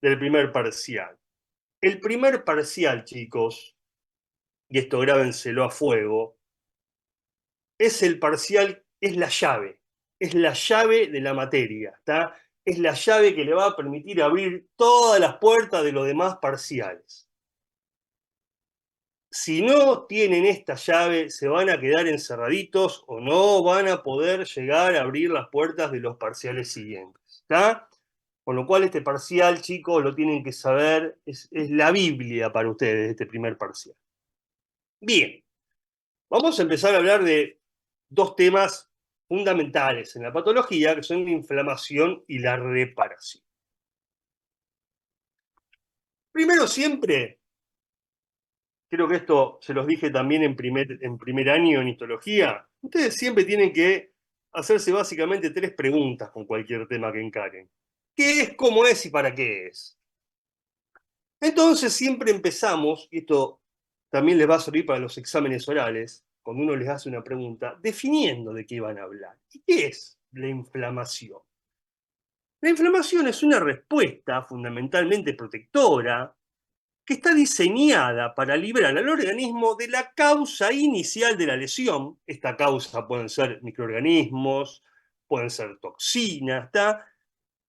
del primer parcial. El primer parcial, chicos, y esto grábenselo a fuego, es el parcial, es la llave de la materia, ¿está? Es la llave que le va a permitir abrir todas las puertas de los demás parciales. Si no tienen esta llave, se van a quedar encerraditos o no van a poder llegar a abrir las puertas de los parciales siguientes, ¿está? Con lo cual este parcial, chicos, lo tienen que saber, es la Biblia para ustedes, este primer parcial. Bien, vamos a empezar a hablar de dos temas fundamentales en la patología, que son la inflamación y la reparación. Primero siempre, creo que esto se los dije también en primer año en histología, ustedes siempre tienen que hacerse básicamente tres preguntas con cualquier tema que encaren. ¿Qué es, cómo es y para qué es? Entonces siempre empezamos, y esto también les va a servir para los exámenes orales, cuando uno les hace una pregunta, definiendo de qué van a hablar. ¿Y qué es la inflamación? La inflamación es una respuesta fundamentalmente protectora que está diseñada para librar al organismo de la causa inicial de la lesión. Esta causa pueden ser microorganismos, pueden ser toxinas, ¿está?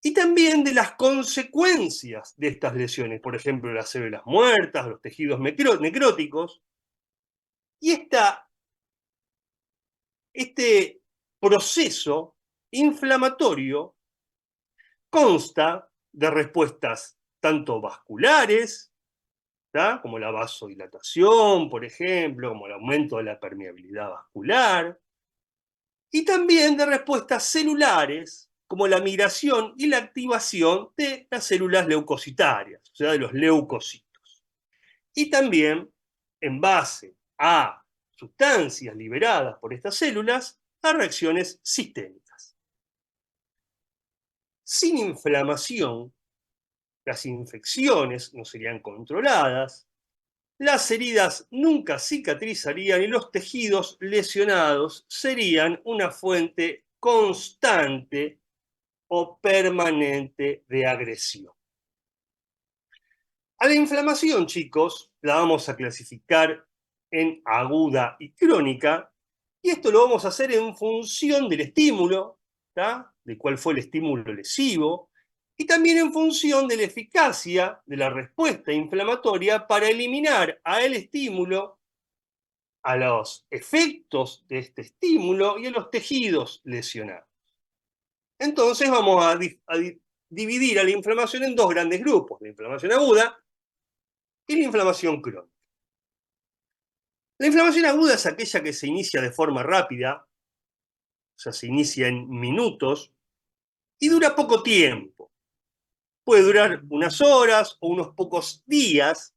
Y también de las consecuencias de estas lesiones, por ejemplo, las células muertas, los tejidos necróticos. Y este proceso inflamatorio consta de respuestas tanto vasculares, ¿tá? Como la vasodilatación, por ejemplo, como el aumento de la permeabilidad vascular, y también de respuestas celulares, como la migración y la activación de las células leucocitarias, o sea, de los leucocitos. Y también, en base a sustancias liberadas por estas células, a reacciones sistémicas. Sin inflamación, las infecciones no serían controladas, las heridas nunca cicatrizarían y los tejidos lesionados serían una fuente constante o permanente de agresión. A la inflamación, chicos, la vamos a clasificar en aguda y crónica, y esto lo vamos a hacer en función del estímulo, ¿tá? De cuál fue el estímulo lesivo, y también en función de la eficacia de la respuesta inflamatoria para eliminar a el estímulo, a los efectos de este estímulo y a los tejidos lesionados. Entonces vamos a dividir a la inflamación en dos grandes grupos, la inflamación aguda y la inflamación crónica. La inflamación aguda es aquella que se inicia de forma rápida, o sea, se inicia en minutos y dura poco tiempo. Puede durar unas horas o unos pocos días,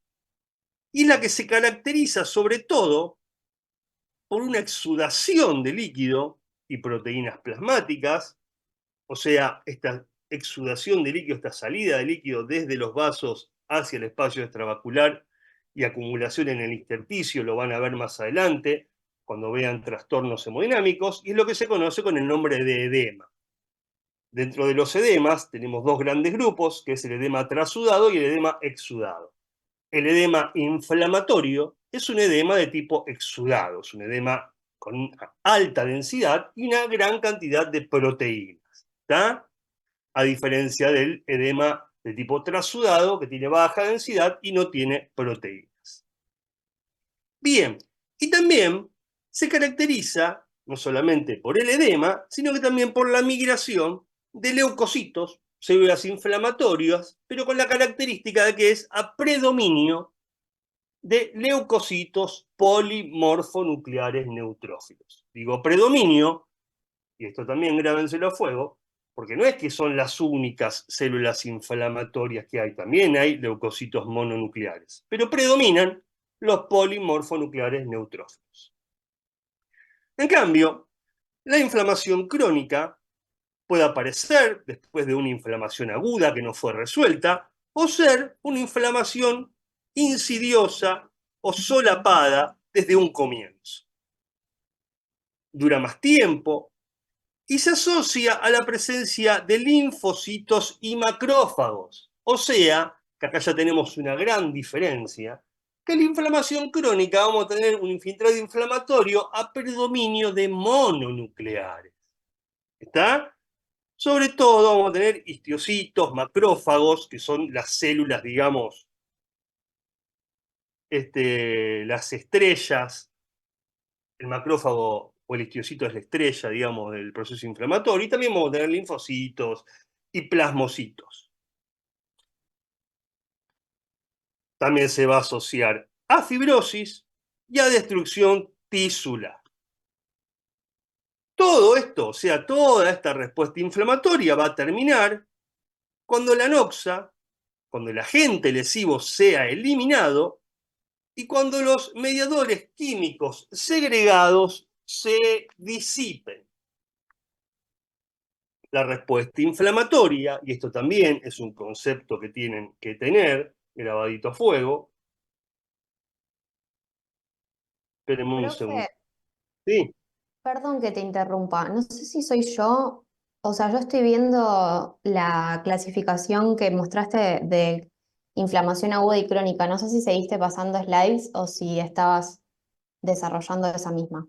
y es la que se caracteriza sobre todo por una exudación de líquido y proteínas plasmáticas, o sea, esta exudación de líquido, esta salida de líquido desde los vasos hacia el espacio extravascular y acumulación en el intersticio, lo van a ver más adelante, cuando vean trastornos hemodinámicos, y es lo que se conoce con el nombre de edema. Dentro de los edemas tenemos dos grandes grupos, que es el edema trasudado y el edema exudado. El edema inflamatorio es un edema de tipo exudado, es un edema con alta densidad y una gran cantidad de proteínas, ¿está? A diferencia del edema de tipo trasudado, que tiene baja densidad y no tiene proteínas. Bien, y también se caracteriza no solamente por el edema, sino que también por la migración de leucocitos, células inflamatorias, pero con la característica de que es a predominio de leucocitos polimorfonucleares neutrófilos. Digo predominio, y esto también grábenselo a fuego, porque no es que son las únicas células inflamatorias que hay, también hay leucocitos mononucleares, pero predominan los polimorfonucleares neutrófilos. En cambio, la inflamación crónica puede aparecer después de una inflamación aguda que no fue resuelta, o ser una inflamación insidiosa o solapada desde un comienzo. Dura más tiempo, y se asocia a la presencia de linfocitos y macrófagos. O sea, que acá ya tenemos una gran diferencia, que la inflamación crónica vamos a tener un infiltrado inflamatorio a predominio de mononucleares. ¿Está? Sobre todo vamos a tener histiocitos, macrófagos, que son las células, digamos, las estrellas. El macrófago o el histiocito es la estrella, digamos, del proceso inflamatorio. Y también vamos a tener linfocitos y plasmocitos. También se va a asociar a fibrosis y a destrucción tisular. Todo esto, o sea, toda esta respuesta inflamatoria va a terminar cuando la noxa, cuando el agente lesivo sea eliminado y cuando los mediadores químicos segregados se disipen. La respuesta inflamatoria, y esto también es un concepto que tienen que tener grabadito a fuego. Espérenme un segundo. Profe, Sí. perdón que te interrumpa. No sé si soy yo, o sea, yo estoy viendo la clasificación que mostraste de inflamación aguda y crónica. No sé si seguiste pasando slides o si estabas desarrollando esa misma.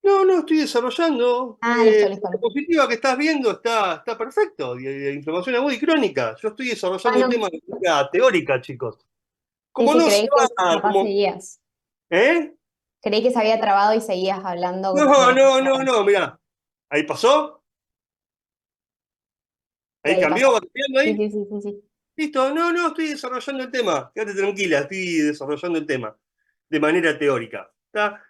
No, no, estoy desarrollando. Ah, listo, La listo, listo. diapositiva que estás viendo está perfecto. De inflamación aguda y crónica. Yo estoy Ah, desarrollando el no. tema de manera teórica, chicos. Sí, Como sí, no se creí que va, capaz como. seguías. ¿Eh? Creí que se había trabado y seguías hablando No, de... no, no, no, mirá. Ahí pasó, Y ahí ahí cambió, pasó. va cambiando Sí, ahí. sí, sí, sí, sí. Listo, no, no, estoy desarrollando el tema. Quédate tranquila, estoy desarrollando el tema de manera teórica. ¿Está?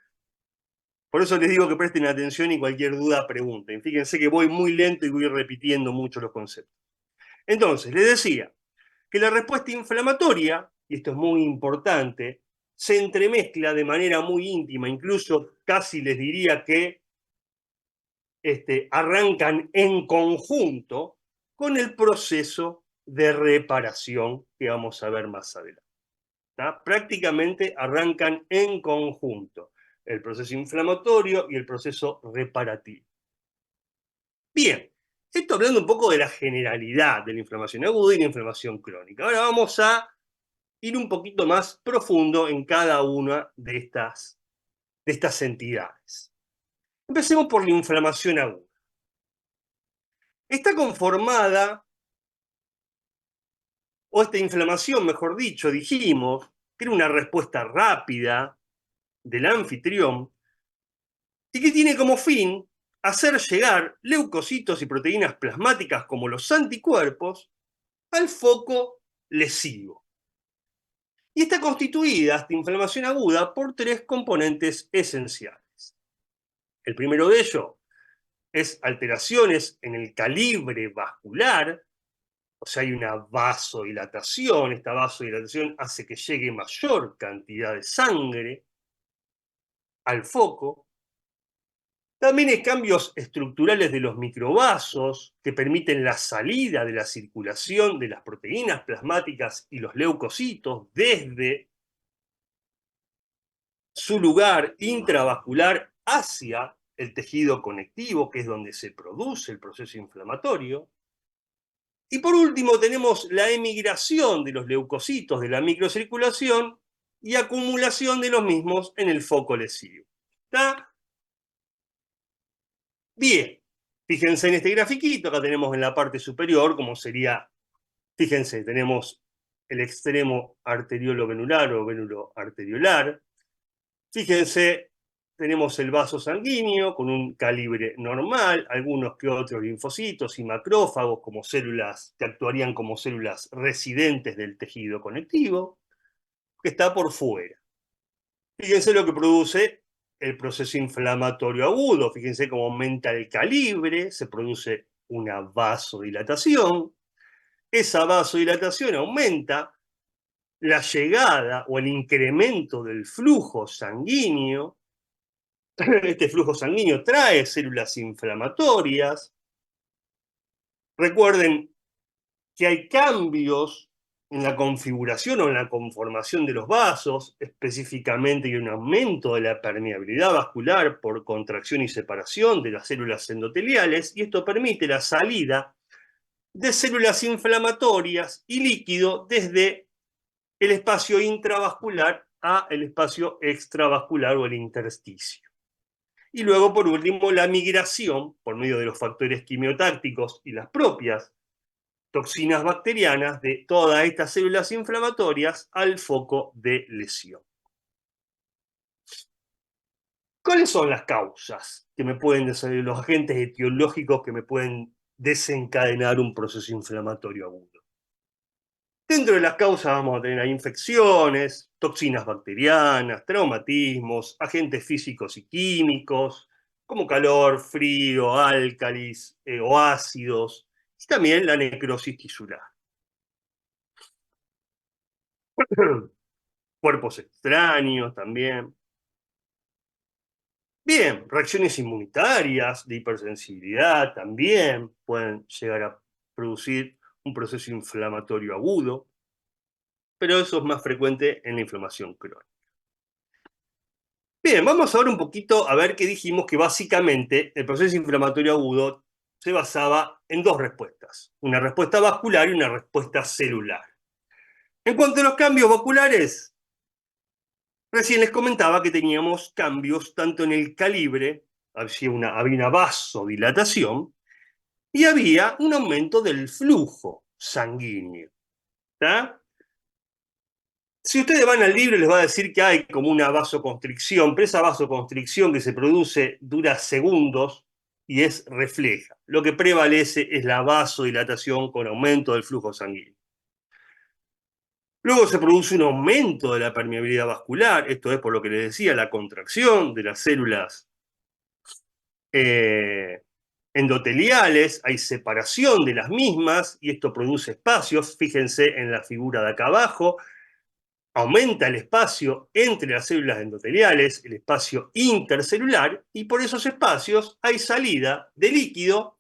Por eso les digo que presten atención y cualquier duda pregunten. Fíjense que voy muy lento y voy repitiendo mucho los conceptos. Entonces, les decía que la respuesta inflamatoria, y esto es muy importante, se entremezcla de manera muy íntima, incluso casi les diría que arrancan en conjunto con el proceso de reparación que vamos a ver más adelante. ¿Tá? Prácticamente arrancan en conjunto el proceso inflamatorio y el proceso reparativo. Bien, esto hablando un poco de la generalidad de la inflamación aguda y la inflamación crónica. Ahora vamos a ir un poquito más profundo en cada una de estas entidades. Empecemos por la inflamación aguda. Está conformada, o esta inflamación, mejor dicho, dijimos, que era una respuesta rápida del anfitrión y que tiene como fin hacer llegar leucocitos y proteínas plasmáticas como los anticuerpos al foco lesivo. Y está constituida, esta inflamación aguda, por tres componentes esenciales. El primero de ellos es alteraciones en el calibre vascular, o sea, hay una vasodilatación. Esta vasodilatación hace que llegue mayor cantidad de sangre al foco. También hay cambios estructurales de los microvasos que permiten la salida de la circulación de las proteínas plasmáticas y los leucocitos desde su lugar intravascular hacia el tejido conectivo, que es donde se produce el proceso inflamatorio. Y por último tenemos la emigración de los leucocitos de la microcirculación y acumulación de los mismos en el foco lesivo. ¿Está? Bien, fíjense en este grafiquito, acá tenemos en la parte superior, como sería, fíjense, tenemos el extremo arteriolo-venular o venulo-arteriolar. Fíjense, tenemos el vaso sanguíneo con un calibre normal, algunos que otros linfocitos y macrófagos como células que actuarían como células residentes del tejido conectivo, que está por fuera. Fíjense lo que produce el proceso inflamatorio agudo. Fíjense cómo aumenta el calibre, se produce una vasodilatación. Esa vasodilatación aumenta la llegada o el incremento del flujo sanguíneo. Este flujo sanguíneo trae células inflamatorias. Recuerden que hay cambios en la configuración o en la conformación de los vasos, específicamente hay un aumento de la permeabilidad vascular por contracción y separación de las células endoteliales, y esto permite la salida de células inflamatorias y líquido desde el espacio intravascular a el espacio extravascular o el intersticio. Y luego, por último, la migración por medio de los factores quimiotácticos y las propias toxinas bacterianas de todas estas células inflamatorias al foco de lesión. ¿Cuáles son las causas que me pueden desarrollar, los agentes etiológicos que me pueden desencadenar un proceso inflamatorio agudo? Dentro de las causas vamos a tener infecciones, toxinas bacterianas, traumatismos, agentes físicos y químicos, como calor, frío, álcalis o ácidos, y también la necrosis tisular. Cuerpos extraños también. Bien, reacciones inmunitarias de hipersensibilidad también pueden llegar a producir un proceso inflamatorio agudo, pero eso es más frecuente en la inflamación crónica. Bien, vamos a ver un poquito, a ver qué dijimos que básicamente el proceso inflamatorio agudo se basaba en dos respuestas, una respuesta vascular y una respuesta celular. En cuanto a los cambios vasculares, recién les comentaba que teníamos cambios tanto en el calibre, había una vasodilatación, y había un aumento del flujo sanguíneo. ¿Está? Si ustedes van al libro les va a decir que hay como una vasoconstricción, pero esa vasoconstricción que se produce dura segundos y es refleja. Lo que prevalece es la vasodilatación con aumento del flujo sanguíneo. Luego se produce un aumento de la permeabilidad vascular, esto es por lo que les decía, la contracción de las células endoteliales, hay separación de las mismas y esto produce espacios, fíjense en la figura de acá abajo, aumenta el espacio entre las células endoteliales, el espacio intercelular, y por esos espacios hay salida de líquido,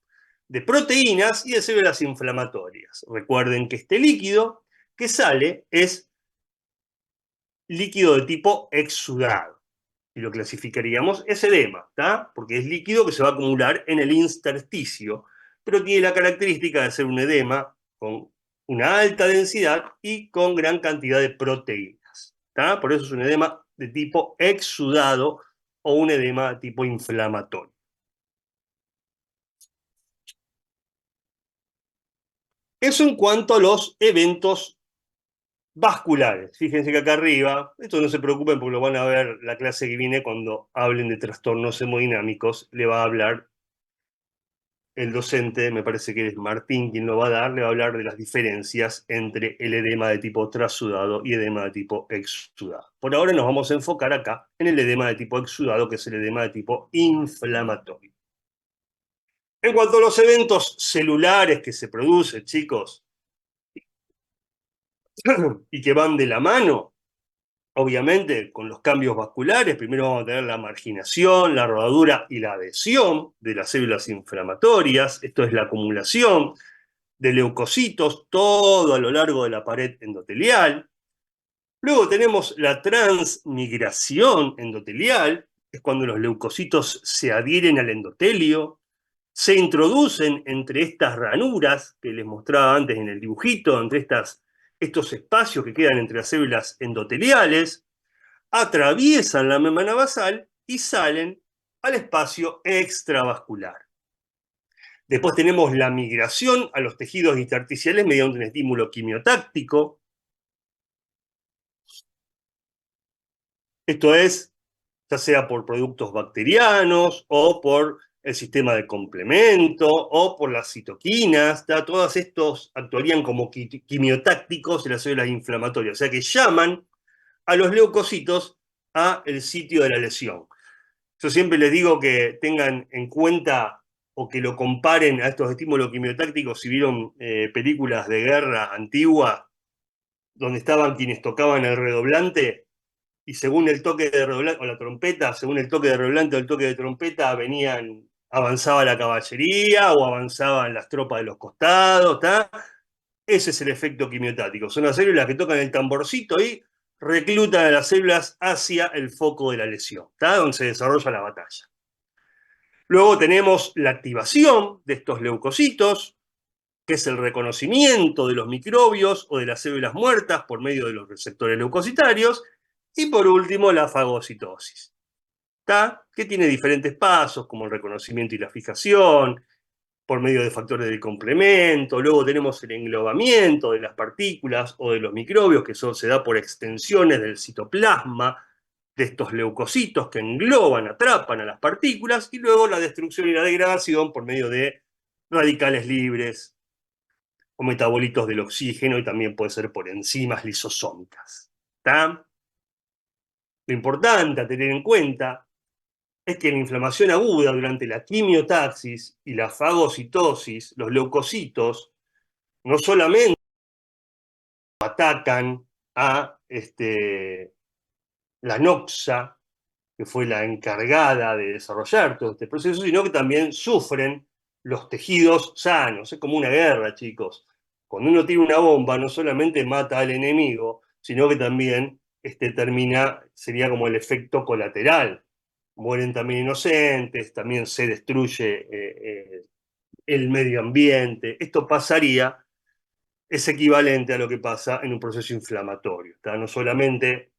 de proteínas y de células inflamatorias. Recuerden que este líquido que sale es líquido de tipo exudado. Y lo clasificaríamos es edema, ¿tá? Porque es líquido que se va a acumular en el intersticio, pero tiene la característica de ser un edema con una alta densidad y con gran cantidad de proteínas, ¿tá? Por eso es un edema de tipo exudado o un edema de tipo inflamatorio. Eso en cuanto a los eventos vasculares. Fíjense que acá arriba, esto no se preocupen porque lo van a ver la clase que viene cuando hablen de trastornos hemodinámicos, le va a hablar el docente, me parece que es Martín quien lo va a dar, le va a hablar de las diferencias entre el edema de tipo trasudado y edema de tipo exudado. Por ahora nos vamos a enfocar acá en el edema de tipo exudado, que es el edema de tipo inflamatorio. En cuanto a los eventos celulares que se producen, chicos, y que van de la mano, obviamente, con los cambios vasculares, primero vamos a tener la marginación, la rodadura y la adhesión de las células inflamatorias, esto es la acumulación de leucocitos todo a lo largo de la pared endotelial. Luego tenemos la transmigración endotelial, es cuando los leucocitos se adhieren al endotelio, se introducen entre estas ranuras que les mostraba antes en el dibujito, entre estos espacios que quedan entre las células endoteliales, atraviesan la membrana basal y salen al espacio extravascular. Después tenemos la migración a los tejidos intersticiales mediante un estímulo quimiotáctico. Esto es, ya sea por productos bacterianos o por el sistema de complemento o por las citoquinas, todos estos actuarían como quimiotácticos en las células inflamatorias, o sea que llaman a los leucocitos al sitio de la lesión. Yo siempre les digo que tengan en cuenta o que lo comparen a estos estímulos quimiotácticos si vieron películas de guerra antigua donde estaban quienes tocaban el redoblante y según el toque de redoblante, o la trompeta, según el toque de redoblante o el toque de trompeta, avanzaba la caballería o avanzaban las tropas de los costados, ¿tá? Ese es el efecto quimiotático. Son las células que tocan el tamborcito y reclutan a las células hacia el foco de la lesión, ¿tá? Donde se desarrolla la batalla. Luego tenemos la activación de estos leucocitos, que es el reconocimiento de los microbios o de las células muertas por medio de los receptores leucocitarios, y por último la fagocitosis, ¿tá? Que tiene diferentes pasos, como el reconocimiento y la fijación, por medio de factores del complemento. Luego tenemos el englobamiento de las partículas o de los microbios, que eso se da por extensiones del citoplasma de estos leucocitos que engloban, atrapan a las partículas, y luego la destrucción y la degradación por medio de radicales libres o metabolitos del oxígeno, y también puede ser por enzimas lisosómicas. ¿Tá? Lo importante a tener en cuenta es que en la inflamación aguda durante la quimiotaxis y la fagocitosis, los leucocitos no solamente atacan a la noxa, que fue la encargada de desarrollar todo este proceso, sino que también sufren los tejidos sanos. Es como una guerra, chicos. Cuando uno tira una bomba, no solamente mata al enemigo, sino que también sería como el efecto colateral. Mueren también inocentes, también se destruye el medio ambiente. Esto pasaría, es equivalente a lo que pasa en un proceso inflamatorio. ¿Tá? No solamente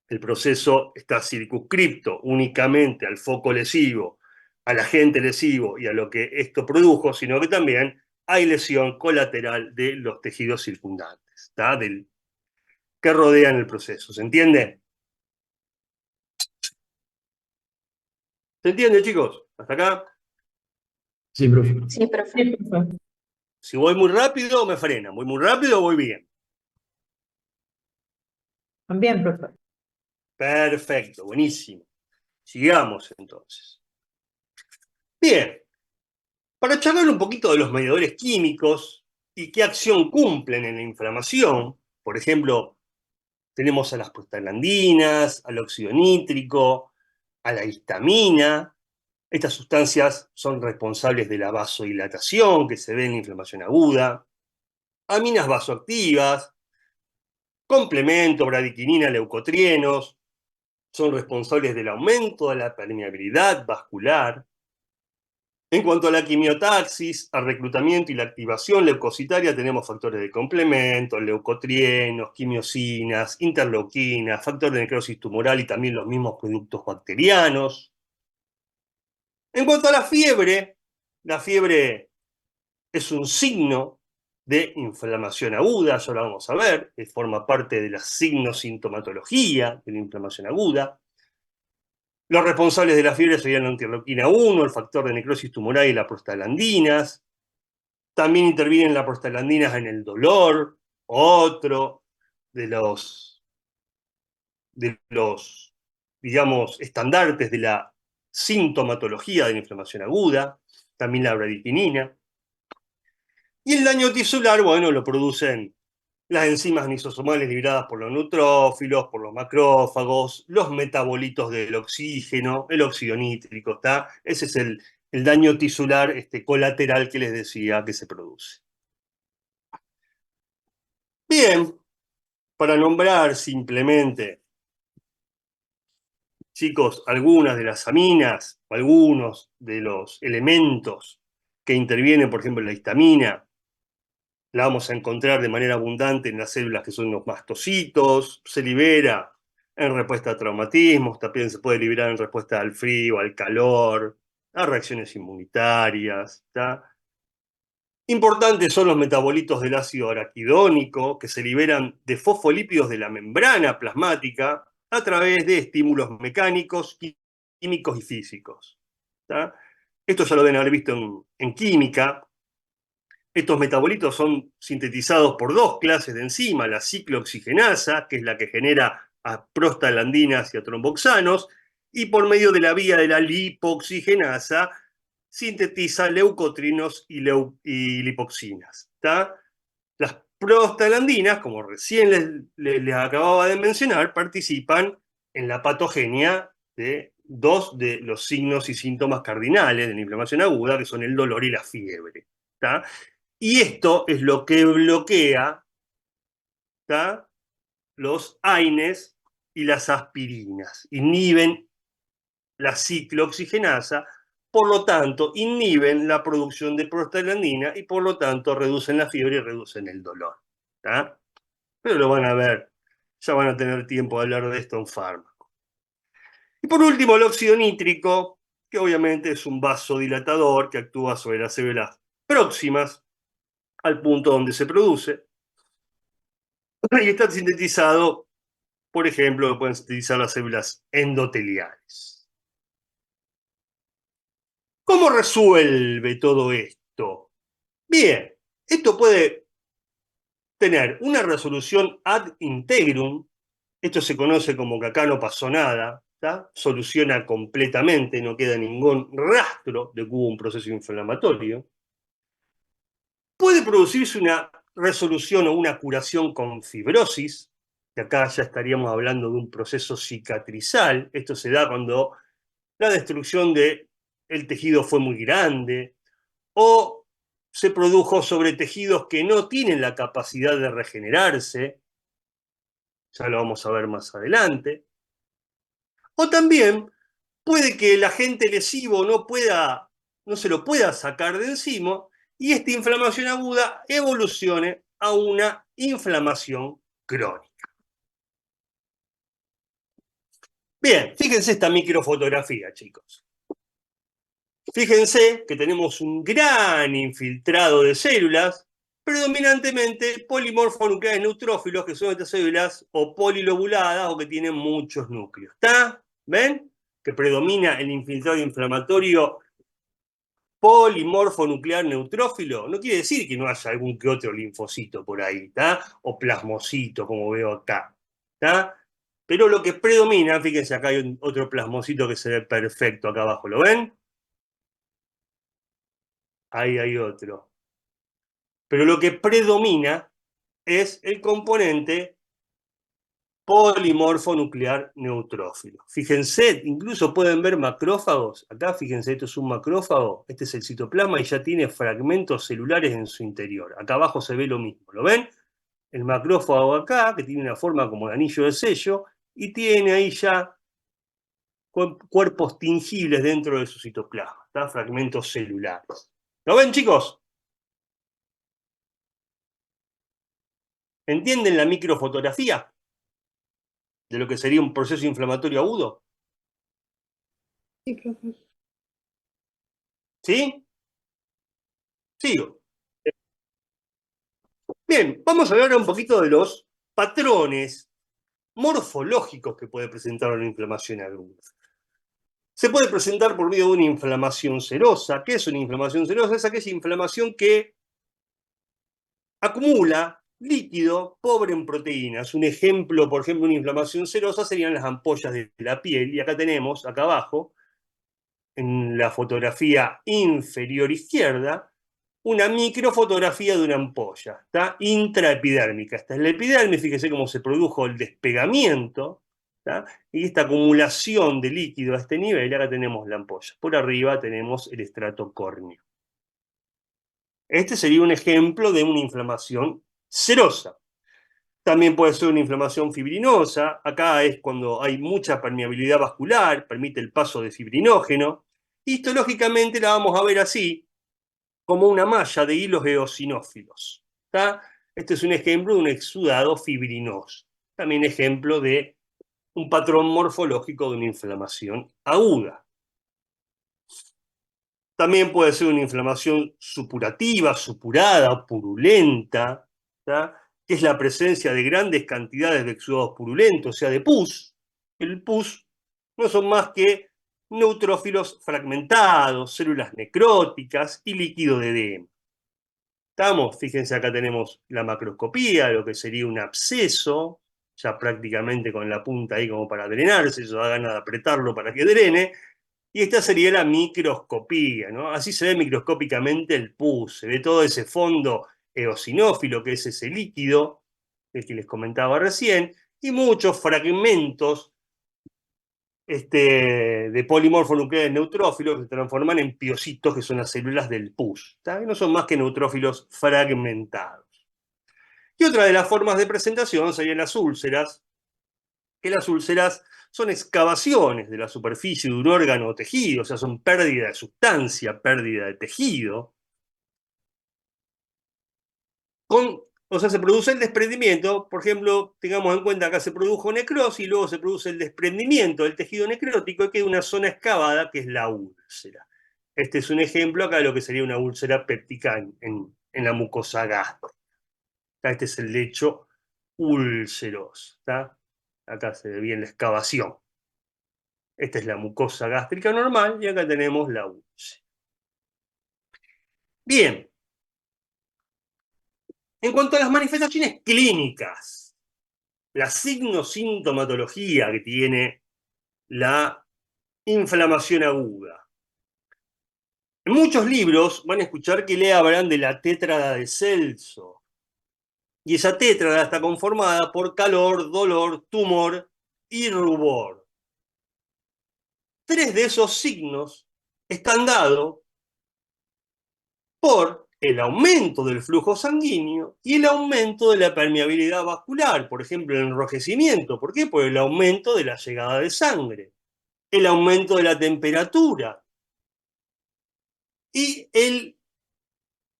el proceso está circunscripto únicamente al foco lesivo, al agente lesivo y a lo que esto produjo, sino que también hay lesión colateral de los tejidos circundantes, ¿tá? Que rodean el proceso. ¿Se entiende? ¿Se entiende, chicos? ¿Hasta acá? Sí, profe. Sí, profe. Sí, profe. Si voy muy rápido, me frena. Voy muy rápido, voy bien. También, profe. Perfecto, buenísimo. Sigamos entonces. Bien, para charlar un poquito de los mediadores químicos y qué acción cumplen en la inflamación, por ejemplo, tenemos a las prostaglandinas, al óxido nítrico, a la histamina. Estas sustancias son responsables de la vasodilatación que se ve en la inflamación aguda. Aminas vasoactivas, complemento, bradiquinina, leucotrienos, son responsables del aumento de la permeabilidad vascular. En cuanto a la quimiotaxis, al reclutamiento y la activación leucocitaria, tenemos factores de complemento, leucotrienos, quimiosinas, interleuquinas, factor de necrosis tumoral y también los mismos productos bacterianos. En cuanto a la fiebre es un signo de inflamación aguda, ya lo vamos a ver, que forma parte de la signosintomatología de la inflamación aguda. Los responsables de la fiebre serían la interleuquina 1, el factor de necrosis tumoral y las prostaglandinas. También intervienen las prostaglandinas en el dolor, otro de los, digamos, estandartes de la sintomatología de la inflamación aguda. También la bradiquinina. Y el daño tisular, bueno, lo producen las enzimas lisosomales liberadas por los neutrófilos, por los macrófagos, los metabolitos del oxígeno, el óxido nítrico, ¿está? Ese es el daño tisular colateral que les decía que se produce. Bien, para nombrar simplemente, chicos, algunas de las aminas, algunos de los elementos que intervienen, por ejemplo, la histamina, la vamos a encontrar de manera abundante en las células que son los mastocitos, se libera en respuesta a traumatismos, también se puede liberar en respuesta al frío, al calor, a reacciones inmunitarias. ¿Tá? Importantes son los metabolitos del ácido araquidónico, que se liberan de fosfolípidos de la membrana plasmática a través de estímulos mecánicos, químicos y físicos. ¿Tá? Esto ya lo deben haber visto en química. Estos metabolitos son sintetizados por dos clases de enzima, la ciclooxigenasa, que es la que genera a prostaglandinas y a tromboxanos, y por medio de la vía de la lipoxigenasa, sintetiza leucotrinos y lipoxinas. ¿Tá? Las prostaglandinas, como recién les acababa de mencionar, participan en la patogenia de dos de los signos y síntomas cardinales de la inflamación aguda, que son el dolor y la fiebre. ¿Tá? Y esto es lo que bloquea, ¿tá? Los AINES y las aspirinas. Inhiben la ciclooxigenasa, por lo tanto, inhiben la producción de prostaglandina y por lo tanto reducen la fiebre y reducen el dolor. ¿Tá? Pero lo van a ver, ya van a tener tiempo de hablar de esto en fármaco. Y por último, el óxido nítrico, que obviamente es un vasodilatador que actúa sobre las células próximas al punto donde se produce y está sintetizado, por ejemplo, que pueden sintetizar las células endoteliales. ¿Cómo resuelve todo esto? Bien, esto puede tener una resolución ad integrum, esto se conoce como que acá no pasó nada, ¿tá? Soluciona completamente, no queda ningún rastro de que hubo un proceso inflamatorio. Puede producirse una resolución o una curación con fibrosis, que acá ya estaríamos hablando de un proceso cicatrizal. Esto se da cuando la destrucción del tejido fue muy grande o se produjo sobre tejidos que no tienen la capacidad de regenerarse. Ya lo vamos a ver más adelante. O también puede que el agente lesivo no se lo pueda sacar de encima y esta inflamación aguda evolucione a una inflamación crónica. Bien, fíjense esta microfotografía, chicos. Fíjense que tenemos un gran infiltrado de células, predominantemente polimorfonucleares neutrófilos, que son estas células o polilobuladas o que tienen muchos núcleos. ¿Está? ¿Ven? Que predomina el infiltrado inflamatorio polimorfonuclear neutrófilo. No quiere decir que no haya algún que otro linfocito por ahí, ¿está? O plasmocito, como veo acá, ¿está? Pero lo que predomina, fíjense, acá hay otro plasmocito que se ve perfecto acá abajo, ¿lo ven? Ahí hay otro. Pero lo que predomina es el componente polimorfo nuclear neutrófilo. Fíjense, incluso pueden ver macrófagos. Acá, fíjense, esto es un macrófago, este es el citoplasma y ya tiene fragmentos celulares en su interior. Acá abajo se ve lo mismo, ¿lo ven? El macrófago acá, que tiene una forma como de anillo de sello, y tiene ahí ya cuerpos tingibles dentro de su citoplasma, ¿tá? Fragmentos celulares. ¿Lo ven, chicos? ¿Entienden la microfotografía de lo que sería un proceso inflamatorio agudo? Sí, profe. ¿Sí? Sigo. Bien, vamos a hablar un poquito de los patrones morfológicos que puede presentar una inflamación aguda. Se puede presentar por medio de una inflamación serosa. ¿Qué es una inflamación serosa? Es aquella inflamación que acumula líquido pobre en proteínas. Un ejemplo, por ejemplo, de una inflamación serosa serían las ampollas de la piel. Y acá tenemos, acá abajo, en la fotografía inferior izquierda, una microfotografía de una ampolla, ¿está? Intraepidérmica. Esta es la epidermis, fíjese cómo se produjo el despegamiento, ¿está? Y esta acumulación de líquido a este nivel, acá tenemos la ampolla. Por arriba tenemos el estrato córneo. Este sería un ejemplo de una inflamación serosa. También puede ser una inflamación fibrinosa. Acá es cuando hay mucha permeabilidad vascular, permite el paso de fibrinógeno. Histológicamente la vamos a ver así, como una malla de hilos eosinófilos. ¿Tá? Este es un ejemplo de un exudado fibrinoso. También ejemplo de un patrón morfológico de una inflamación aguda. También puede ser una inflamación supurativa, supurada, purulenta, ¿tá? Que es la presencia de grandes cantidades de exudados purulentos, o sea, de pus. El pus no son más que neutrófilos fragmentados, células necróticas y líquido de edema. ¿Estamos? Fíjense, acá tenemos la macroscopía, lo que sería un absceso, ya prácticamente con la punta ahí como para drenarse, eso da ganas de apretarlo para que drene. Y esta sería la microscopía, ¿no? Así se ve microscópicamente el pus, se ve todo ese fondo eosinófilo, que es ese líquido, el que les comentaba recién, y muchos fragmentos de polimorfonucleares neutrófilos que se transforman en piocitos, que son las células del pus, ¿tá? Que no son más que neutrófilos fragmentados. Y otra de las formas de presentación serían las úlceras, que las úlceras son excavaciones de la superficie de un órgano o tejido, o sea, son pérdida de sustancia, pérdida de tejido. O sea, se produce el desprendimiento, por ejemplo, tengamos en cuenta acá se produjo necrosis y luego se produce el desprendimiento del tejido necrótico y queda una zona excavada que es la úlcera. Este es un ejemplo acá de lo que sería una úlcera péptica en la mucosa gástrica. Este es el lecho úlceroso. Acá se ve bien la excavación. Esta es la mucosa gástrica normal y acá tenemos la úlcera. Bien. En cuanto a las manifestaciones clínicas, la signosintomatología que tiene la inflamación aguda. En muchos libros van a escuchar que le hablan de la tétrada de Celso. Y esa tétrada está conformada por calor, dolor, tumor y rubor. 3 de esos signos están dados por el aumento del flujo sanguíneo y el aumento de la permeabilidad vascular, por ejemplo, el enrojecimiento. ¿Por qué? Por el aumento de la llegada de sangre, el aumento de la temperatura y el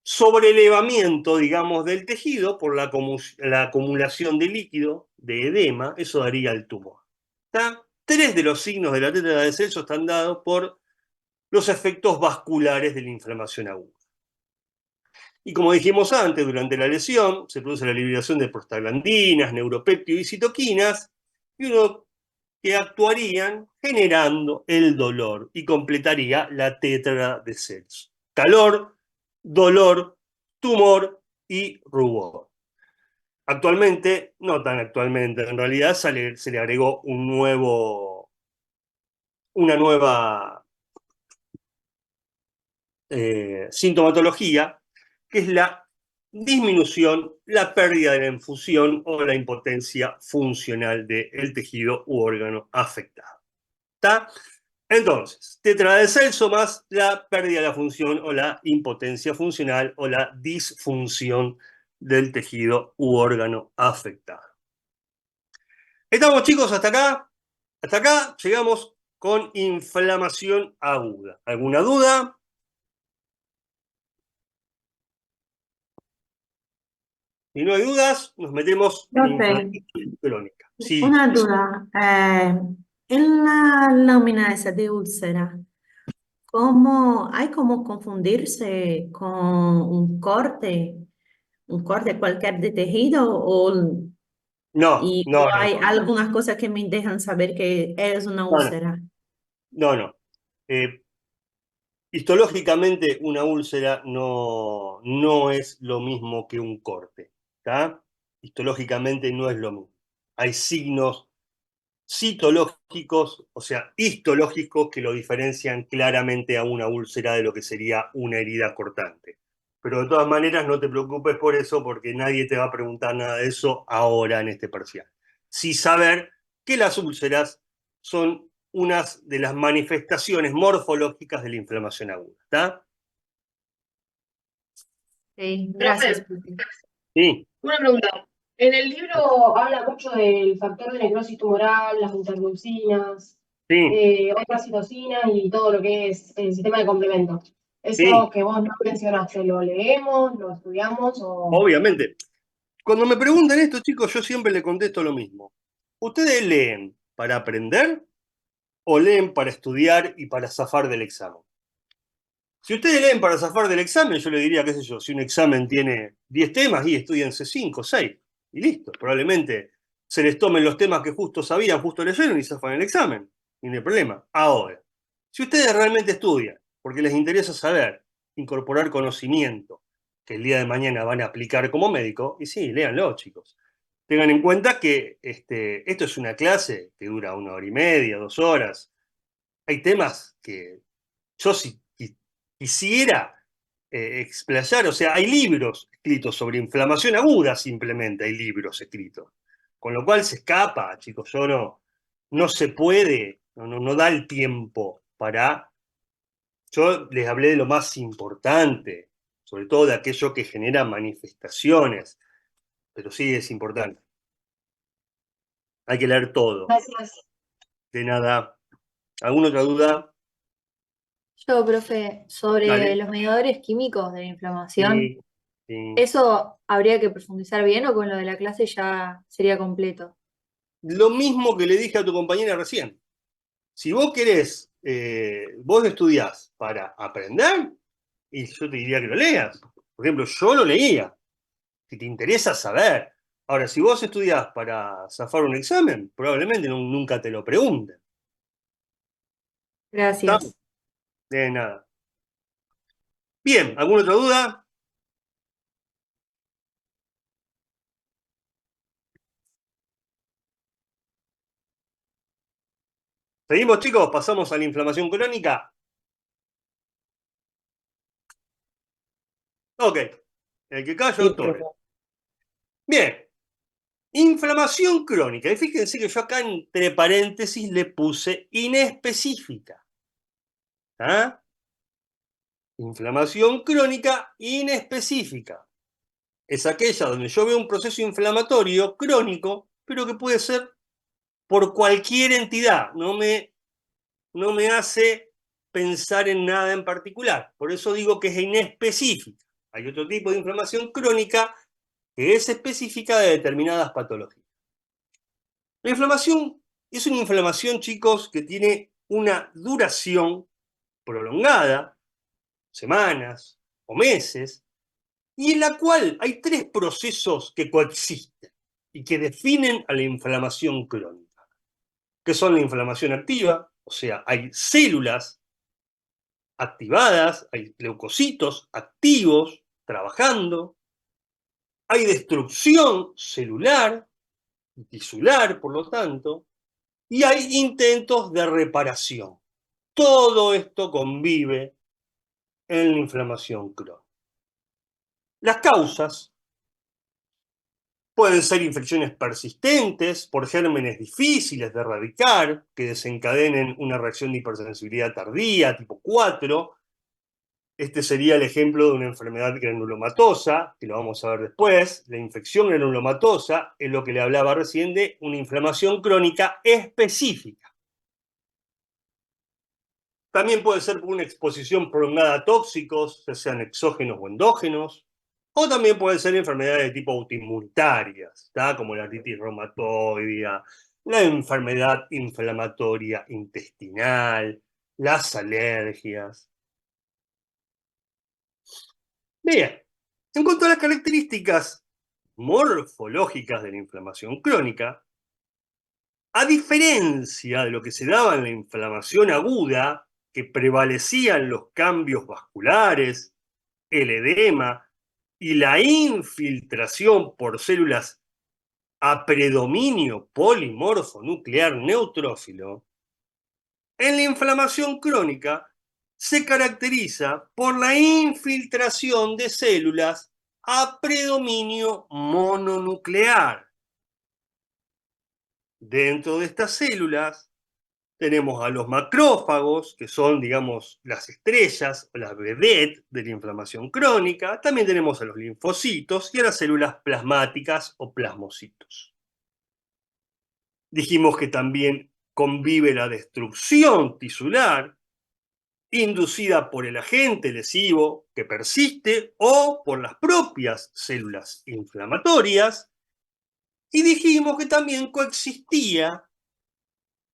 sobrelevamiento, digamos, del tejido por la acumulación de líquido, de edema, eso daría el tumor. ¿Está? 3 de los signos de la tétrada de Celso están dados por los efectos vasculares de la inflamación aguda. Y como dijimos antes, durante la lesión se produce la liberación de prostaglandinas, neuropéptidos y citoquinas, y uno que actuarían generando el dolor y completaría la tétrada de Celso. Calor, dolor, tumor y rubor. Actualmente, no tan actualmente, en realidad se le agregó una nueva sintomatología, que es la disminución, la pérdida de la infusión o la impotencia funcional del tejido u órgano afectado. ¿Está? Entonces, tétrada de Celso más la pérdida de la función o la impotencia funcional o la disfunción del tejido u órgano afectado. ¿Estamos, chicos, hasta acá? Hasta acá llegamos con inflamación aguda. ¿Alguna duda? Si no hay dudas, nos metemos en Profe, inflamación crónica. Sí, una duda. En la lámina esa de úlcera, ¿hay como confundirse con un corte cualquier de tejido no, no, o no, hay no, algunas cosas que me dejan saber que es una no, no, úlcera? no, no. Histológicamente una úlcera no es lo mismo que un corte, ¿está? Histológicamente no es lo mismo. Hay signos citológicos, o sea, histológicos, que lo diferencian claramente a una úlcera de lo que sería una herida cortante. Pero de todas maneras no te preocupes por eso, porque nadie te va a preguntar nada de eso ahora en este parcial. Sí saber que las úlceras son unas de las manifestaciones morfológicas de la inflamación aguda. ¿Está? Sí, gracias, profe. Sí, Una pregunta. En el libro habla mucho del factor de necrosis tumoral, las interleucinas, sí, otras citocinas y todo lo que es el sistema de complemento. Eso sí, que vos no mencionaste, ¿lo leemos, lo estudiamos o...? obviamente. Cuando me preguntan esto, chicos, yo siempre le contesto lo mismo. ¿Ustedes leen para aprender o leen para estudiar y para zafar del examen? Si ustedes leen para zafar del examen, yo le diría, qué sé yo, si un examen tiene 10 temas, y estudiense 5, 6, y listo. Probablemente se les tomen los temas que justo sabían, justo leyeron y zafan el examen. Y no hay problema. Ahora, si ustedes realmente estudian, porque les interesa saber, incorporar conocimiento que el día de mañana van a aplicar como médico, y sí, léanlo, chicos. Tengan en cuenta que esto es una clase que dura 1 hora y media, 2 horas. Hay temas que yo si quisiera explayar, o sea, hay libros escritos sobre inflamación aguda, simplemente hay libros escritos. Con lo cual se escapa, chicos, no se puede, no da el tiempo para... Yo les hablé de lo más importante, sobre todo de aquello que genera manifestaciones, pero sí es importante. Hay que leer todo. Gracias. De nada. ¿Alguna otra duda? Yo, profe, sobre Dale. los mediadores químicos de la inflamación, Sí, sí. ¿eso habría que profundizar bien o con lo de la clase ya sería completo? Lo mismo que le dije a tu compañera recién. Si vos querés, vos estudiás para aprender, y yo te diría que lo leas. Por ejemplo, yo lo leía. Si te interesa saber. Ahora, si vos estudiás para zafar un examen, probablemente nunca te lo pregunten. ¿Está? Gracias. De nada. Bien, ¿alguna otra duda? ¿Seguimos, chicos? ¿Pasamos a la inflamación crónica? Ok. El que calla Sí, otorga. profe. Bien. Inflamación crónica. Y fíjense que yo acá entre paréntesis le puse inespecífica. ¿Ah? Inflamación crónica inespecífica. Es aquella donde yo veo un proceso inflamatorio crónico, pero que puede ser por cualquier entidad. No me hace pensar en nada en particular. Por eso digo que es inespecífica. Hay otro tipo de inflamación crónica que es específica de determinadas patologías. La inflamación es una inflamación, chicos, que tiene una duración prolongada, semanas o meses, y en la cual hay tres procesos que coexisten y que definen a la inflamación crónica, que son la inflamación activa, o sea, hay células activadas, hay leucocitos activos trabajando, hay destrucción celular y tisular, por lo tanto, y hay intentos de reparación. Todo esto convive en la inflamación crónica. Las causas pueden ser infecciones persistentes por gérmenes difíciles de erradicar, que desencadenen una reacción de hipersensibilidad tardía, tipo 4. Este sería el ejemplo de una enfermedad granulomatosa, que lo vamos a ver después. La infección granulomatosa es lo que le hablaba recién de una inflamación crónica específica. También puede ser por una exposición prolongada a tóxicos, ya sean exógenos o endógenos, o también pueden ser enfermedades de tipo autoinmunitarias, como la artritis reumatoidea, la enfermedad inflamatoria intestinal, las alergias. Bien, en cuanto a las características morfológicas de la inflamación crónica, a diferencia de lo que se daba en la inflamación aguda, que prevalecían los cambios vasculares, el edema y la infiltración por células a predominio polimorfo nuclear neutrófilo, en la inflamación crónica se caracteriza por la infiltración de células a predominio mononuclear. Dentro de estas células tenemos a los macrófagos, que son, digamos, las estrellas o las vedettes de la inflamación crónica. También tenemos a los linfocitos y a las células plasmáticas o plasmocitos. Dijimos que también convive la destrucción tisular, inducida por el agente lesivo que persiste o por las propias células inflamatorias. Y dijimos que también coexistía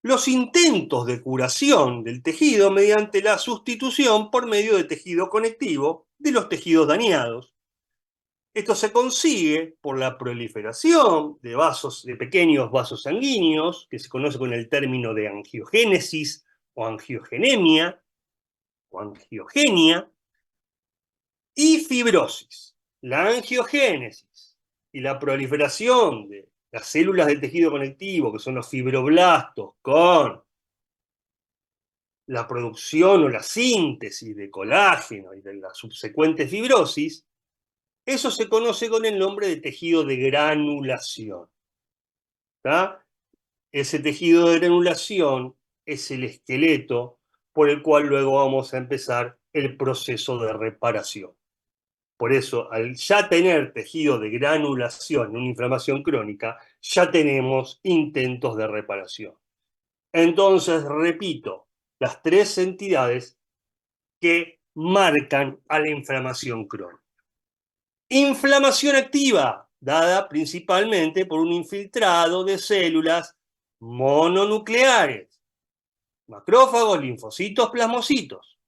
los intentos de curación del tejido mediante la sustitución por medio de tejido conectivo de los tejidos dañados. Esto se consigue por la proliferación de pequeños vasos sanguíneos, que se conoce con el término de angiogénesis o angiogenemia o angiogenia, y fibrosis. La angiogénesis y la proliferación de las células del tejido conectivo, que son los fibroblastos, con la producción o la síntesis de colágeno y de la subsecuente fibrosis, eso se conoce con el nombre de tejido de granulación. ¿Tá? Ese tejido de granulación es el esqueleto por el cual luego vamos a empezar el proceso de reparación. Por eso, al ya tener tejido de granulación en una inflamación crónica, ya tenemos intentos de reparación. Entonces, repito, las tres entidades que marcan a la inflamación crónica. Inflamación activa, dada principalmente por un infiltrado de células mononucleares, macrófagos, linfocitos, plasmocitos.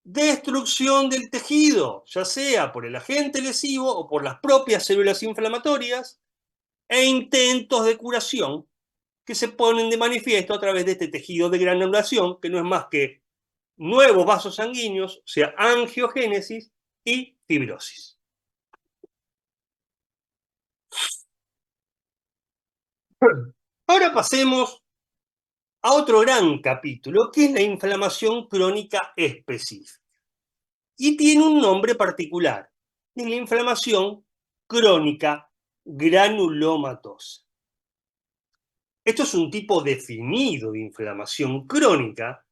Destrucción del tejido, ya sea por el agente lesivo o por las propias células inflamatorias, e intentos de curación que se ponen de manifiesto a través de este tejido de granulación, que no es más que nuevos vasos sanguíneos, o sea, angiogénesis y fibrosis. Ahora pasemos a otro gran capítulo, que es la inflamación crónica específica. Y tiene un nombre particular, es la inflamación crónica granulomatosa. Esto es un tipo definido de inflamación crónica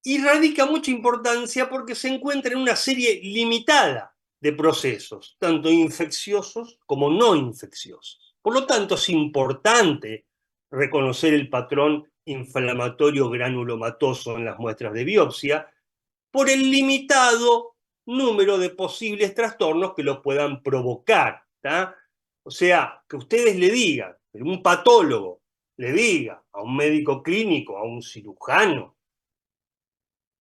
y radica mucha importancia porque se encuentra en una serie limitada de procesos, tanto infecciosos como no infecciosos. Por lo tanto, es importante reconocer el patrón inflamatorio granulomatoso en las muestras de biopsia por el limitado número de posibles trastornos que lo puedan provocar. ¿tá? O sea, que ustedes le digan, que un patólogo le diga a un médico clínico, a un cirujano,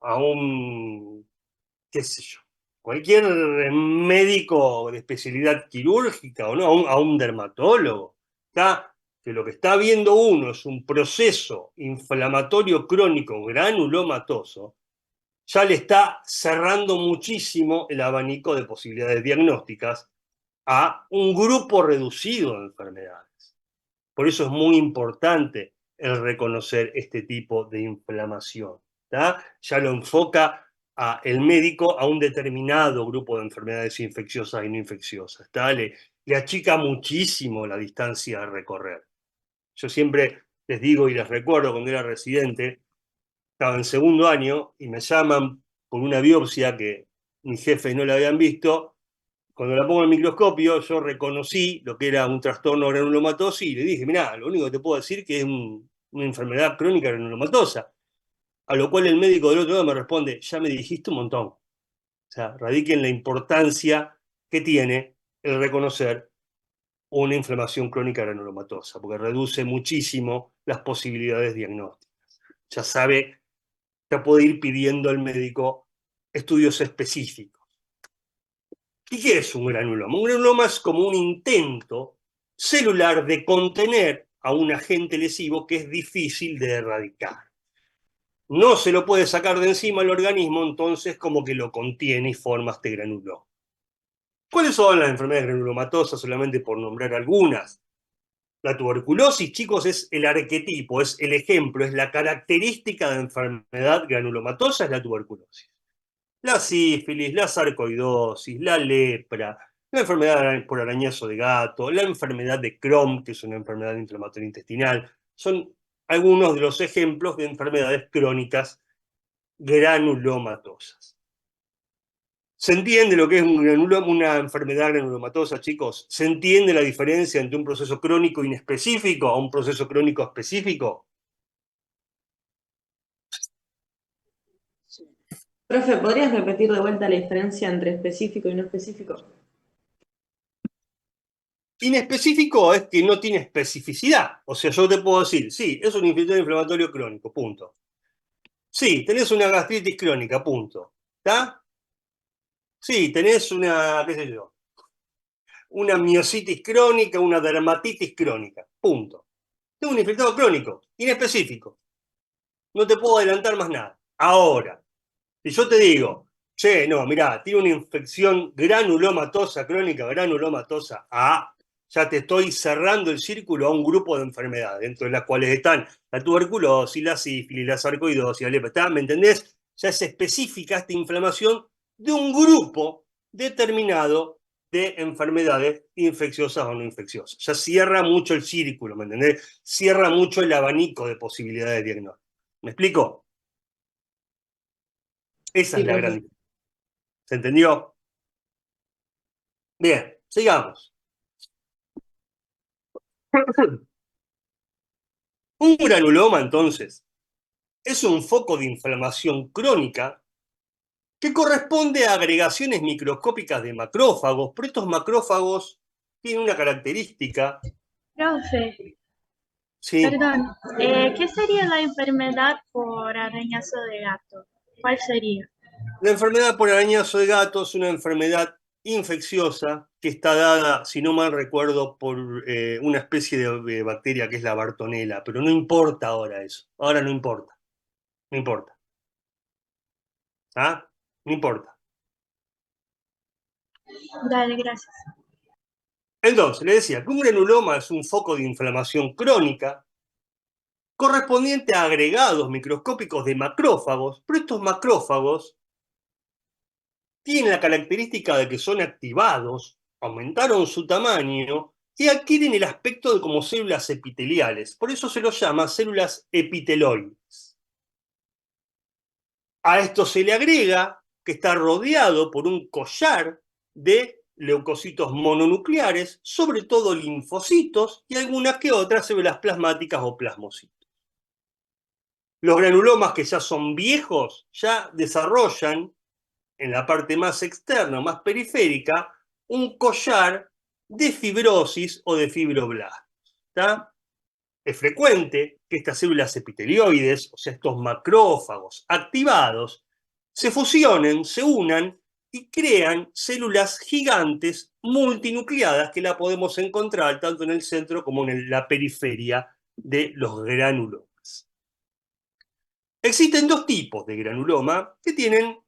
a un, qué sé yo, cualquier médico de especialidad quirúrgica o no, a un dermatólogo, ¿tá? Que lo que está viendo uno es un proceso inflamatorio crónico granulomatoso, ya le está cerrando muchísimo el abanico de posibilidades diagnósticas a un grupo reducido de enfermedades. Por eso es muy importante el reconocer este tipo de inflamación. ¿tá? Ya lo enfoca el médico a un determinado grupo de enfermedades infecciosas y no infecciosas. Le achica muchísimo la distancia a recorrer. Yo siempre les digo y les recuerdo cuando era residente, estaba en segundo año y me llaman por una biopsia que mis jefes no la habían visto. Cuando la pongo en el microscopio, yo reconocí lo que era un trastorno granulomatoso y le dije, mirá, lo único que te puedo decir que es una enfermedad crónica granulomatosa. A lo cual el médico del otro lado me responde, ya me dijiste un montón. O sea, radica en la importancia que tiene el reconocer una inflamación crónica granulomatosa, porque reduce muchísimo las posibilidades diagnósticas. Ya sabe, ya puede ir pidiendo al médico estudios específicos. ¿Y qué es un granuloma? Un granuloma es como un intento celular de contener a un agente lesivo que es difícil de erradicar. No se lo puede sacar de encima el organismo, entonces como que lo contiene y forma este granuloma. ¿Cuáles son las enfermedades granulomatosas? Solamente por nombrar algunas. La tuberculosis, chicos, es el arquetipo, es el ejemplo, es la característica de enfermedad granulomatosa, es la tuberculosis. La sífilis, la sarcoidosis, la lepra, la enfermedad por arañazo de gato, la enfermedad de Crohn, que es una enfermedad inflamatoria intestinal, son algunos de los ejemplos de enfermedades crónicas granulomatosas. ¿Se entiende lo que es una enfermedad granulomatosa, chicos? ¿Se entiende la diferencia entre un proceso crónico inespecífico a un proceso crónico específico? Profe, ¿podrías repetir de vuelta la diferencia entre específico y no específico? Inespecífico es que no tiene especificidad. O sea, yo te puedo decir, sí, es un inflamatorio crónico, punto. Sí, tenés una gastritis crónica, punto. ¿Está? Sí, tenés una, qué sé yo, una miositis crónica, una dermatitis crónica, punto. Tengo un infiltrado crónico, inespecífico. No te puedo adelantar más nada. Ahora, si yo te digo, che, no, mirá, tiene una infección granulomatosa crónica, granulomatosa A, ya te estoy cerrando el círculo a un grupo de enfermedades, dentro de las cuales están la tuberculosis, la sífilis, la sarcoidosis, la lepra, ¿me entendés? Ya es específica esta inflamación de un grupo determinado de enfermedades infecciosas o no infecciosas. Ya cierra mucho el círculo, ¿me entendés? Cierra mucho el abanico de posibilidades de diagnóstico. ¿Me explico? Esa Sí, es la profe. gran diferencia. ¿Se entendió? Bien, sigamos. Un granuloma, entonces, es un foco de inflamación crónica que corresponde a agregaciones microscópicas de macrófagos, pero estos macrófagos tienen una característica, Profe, sí, perdón, ¿qué sería la enfermedad por arañazo de gato? ¿Cuál sería? la enfermedad por arañazo de gato es una enfermedad infecciosa que está dada, si no mal recuerdo, por una especie de bacteria que es la Bartonella, pero no importa ahora eso, ahora no importa, no importa, ¿ah? No importa. Dale, gracias. Entonces, le decía que un granuloma es un foco de inflamación crónica correspondiente a agregados microscópicos de macrófagos, pero estos macrófagos tienen la característica de que son activados, aumentaron su tamaño y adquieren el aspecto de como células epiteliales. Por eso se los llama células epiteloides. A esto se le agrega que está rodeado por un collar de leucocitos mononucleares, sobre todo linfocitos y algunas que otras células plasmáticas o plasmocitos. Los granulomas que ya son viejos ya desarrollan en la parte más externa, más periférica, un collar de fibrosis o de fibroblastos. ¿Tá? Es frecuente que estas células epitelioides, o sea, estos macrófagos activados, se fusionen, se unan y crean células gigantes multinucleadas que la podemos encontrar tanto en el centro como en la periferia de los granulomas. Existen dos tipos de granuloma que tienen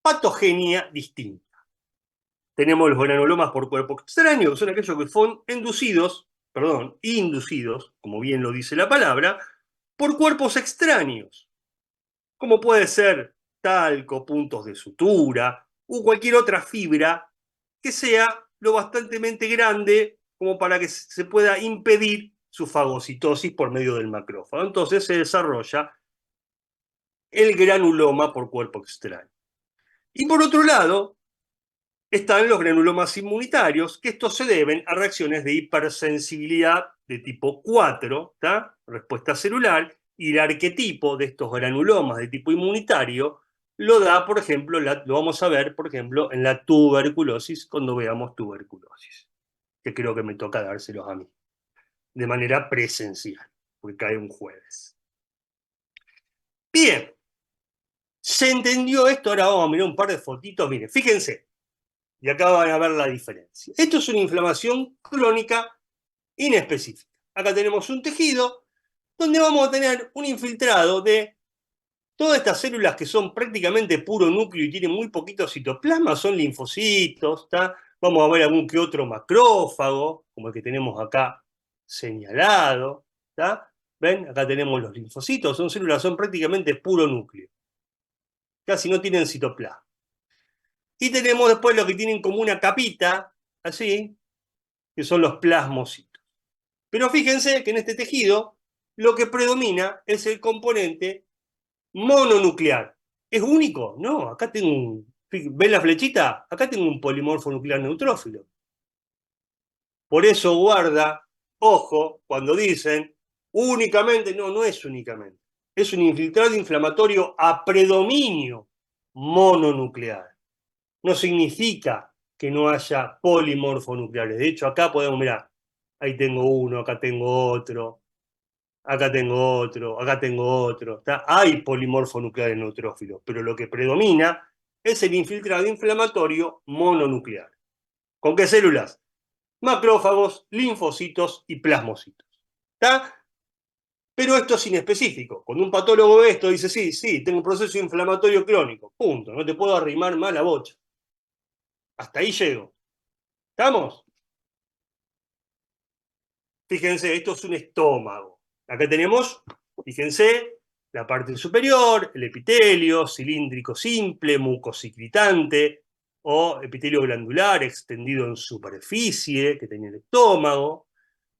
patogenia distinta. Tenemos los granulomas por cuerpo extraño, que son aquellos que son inducidos, como bien lo dice la palabra, por cuerpos extraños, como puede ser talco, puntos de sutura, o cualquier otra fibra que sea lo bastantemente grande como para que se pueda impedir su fagocitosis por medio del macrófago. Entonces se desarrolla el granuloma por cuerpo extraño. Y por otro lado, están los granulomas inmunitarios, que estos se deben a reacciones de hipersensibilidad de tipo 4, ¿tá? Respuesta celular, y el arquetipo de estos granulomas de tipo inmunitario lo da, por ejemplo, lo vamos a ver, por ejemplo, en la tuberculosis, cuando veamos tuberculosis, que creo que me toca dárselos a mí, de manera presencial, porque cae un jueves. Bien, ¿se entendió esto? Ahora vamos a mirar un par de fotitos. Miren, fíjense. Y acá van a ver la diferencia. Esto es una inflamación crónica inespecífica. Acá tenemos un tejido donde vamos a tener un infiltrado de todas estas células que son prácticamente puro núcleo y tienen muy poquito citoplasma, son linfocitos, ¿tá? Vamos a ver algún que otro macrófago, como el que tenemos acá señalado, ¿tá? ¿Ven? Acá tenemos los linfocitos, son células, son prácticamente puro núcleo. Casi no tienen citoplasma. Y tenemos después lo que tienen como una capita, así, que son los plasmocitos. Pero fíjense que en este tejido lo que predomina es el componente mononuclear. ¿Es único? No, acá tengo un... ¿Ven la flechita? Acá tengo un polimorfo nuclear neutrófilo. Por eso guarda, ojo, cuando dicen únicamente, no, no es únicamente. Es un infiltrado inflamatorio a predominio mononuclear. No significa que no haya polimorfonucleares. De hecho, acá podemos mirar, ahí tengo uno, acá tengo otro, acá tengo otro, acá tengo otro. ¿Está? Hay polimorfonucleares neutrófilos, pero lo que predomina es el infiltrado inflamatorio mononuclear. ¿Con qué células? Macrófagos, linfocitos y plasmocitos. ¿Está? Pero esto es inespecífico. Cuando un patólogo ve esto, dice, sí, tengo un proceso inflamatorio crónico. Punto. No te puedo arrimar más la bocha. Hasta ahí llego. ¿Estamos? Fíjense, esto es un estómago. Acá tenemos, fíjense, la parte superior, el epitelio, cilíndrico simple, mucosiclitante, o epitelio glandular extendido en superficie, que tenía el estómago.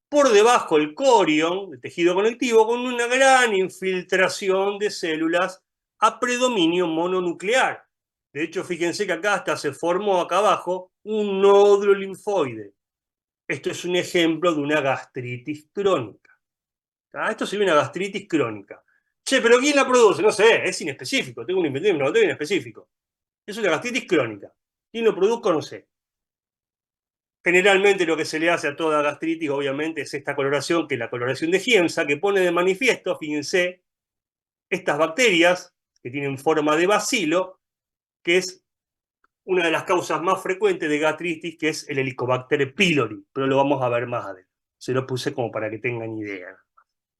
Por debajo el corion, el tejido conectivo, con una gran infiltración de células a predominio mononuclear. De hecho, fíjense que acá hasta se formó acá abajo un nódulo linfoide. Esto es un ejemplo de una gastritis crónica. Esto sería una gastritis crónica. Che, ¿pero quién la produce? No sé, es inespecífico. Tengo un inventario inespecífico. Es una gastritis crónica. ¿Quién lo produjo? No sé. Generalmente lo que se le hace a toda gastritis, obviamente, es esta coloración, que es la coloración de Giemsa, que pone de manifiesto, fíjense, estas bacterias que tienen forma de bacilo, que es una de las causas más frecuentes de gastritis, que es el Helicobacter pylori, pero lo vamos a ver más adelante. Se lo puse como para que tengan idea.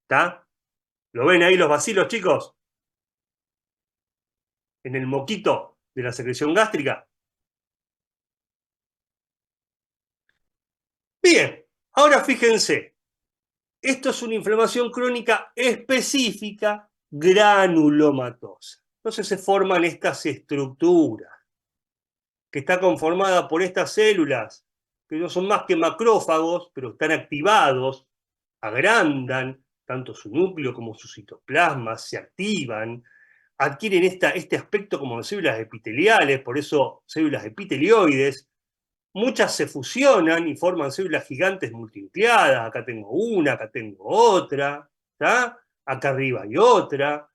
¿Está? ¿Lo ven ahí los bacilos, chicos? En el moquito de la secreción gástrica. Bien, ahora fíjense. Esto es una inflamación crónica específica granulomatosa. Entonces se forman estas estructuras, que está conformada por estas células, que no son más que macrófagos, pero están activados, agrandan tanto su núcleo como su citoplasma, se activan, adquieren este aspecto como de células epiteliales, por eso células epitelioides. Muchas se fusionan y forman células gigantes multinucleadas. Acá tengo una, acá tengo otra, ¿tá? Acá arriba hay otra.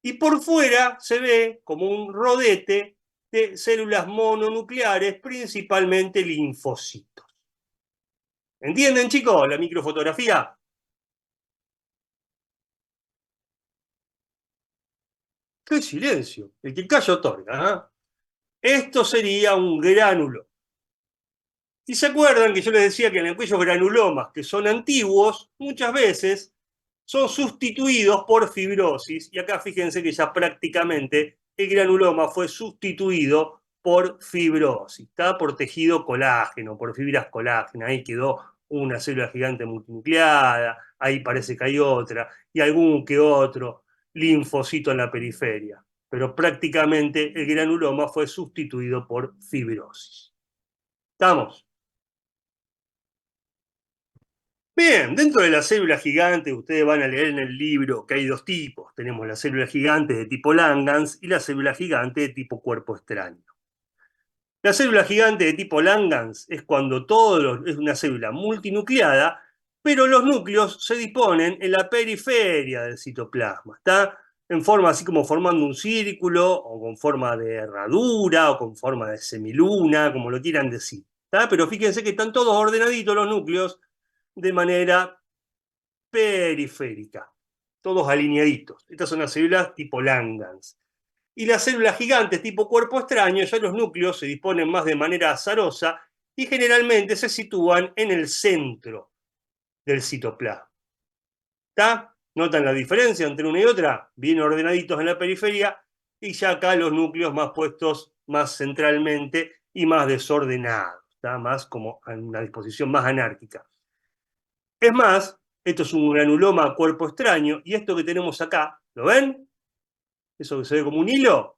Y por fuera se ve como un rodete de células mononucleares, principalmente linfocitos. ¿Entienden, chicos, la microfotografía? ¡Qué silencio! El que calla otorga, ¿eh? Esto sería un gránulo. Y se acuerdan que yo les decía que en aquellos granulomas que son antiguos, muchas veces son sustituidos por fibrosis. Y acá fíjense que ya prácticamente el granuloma fue sustituido por fibrosis, está por tejido colágeno, por fibras colágeno. Ahí quedó una célula gigante multinucleada, ahí parece que hay otra, y algún que otro linfocito en la periferia. Pero prácticamente el granuloma fue sustituido por fibrosis. ¿Estamos? Bien, dentro de la célula gigante, ustedes van a leer en el libro que hay dos tipos. Tenemos la célula gigante de tipo Langhans y la célula gigante de tipo cuerpo extraño. La célula gigante de tipo Langhans es cuando es una célula multinucleada, pero los núcleos se disponen en la periferia del citoplasma. Está en forma así como formando un círculo, o con forma de herradura, o con forma de semiluna, como lo quieran decir. ¿Está? Pero fíjense que están todos ordenaditos los núcleos de manera periférica, todos alineaditos. Estas son las células tipo Langhans. Y las células gigantes tipo cuerpo extraño, ya los núcleos se disponen más de manera azarosa y generalmente se sitúan en el centro del citoplasma. ¿Está? ¿Notan la diferencia entre una y otra? Bien ordenaditos en la periferia y ya acá los núcleos más puestos más centralmente y más desordenados. ¿Está? Más como en una disposición más anárquica. Es más, esto es un granuloma a cuerpo extraño, y esto que tenemos acá, ¿lo ven? Eso que se ve como un hilo.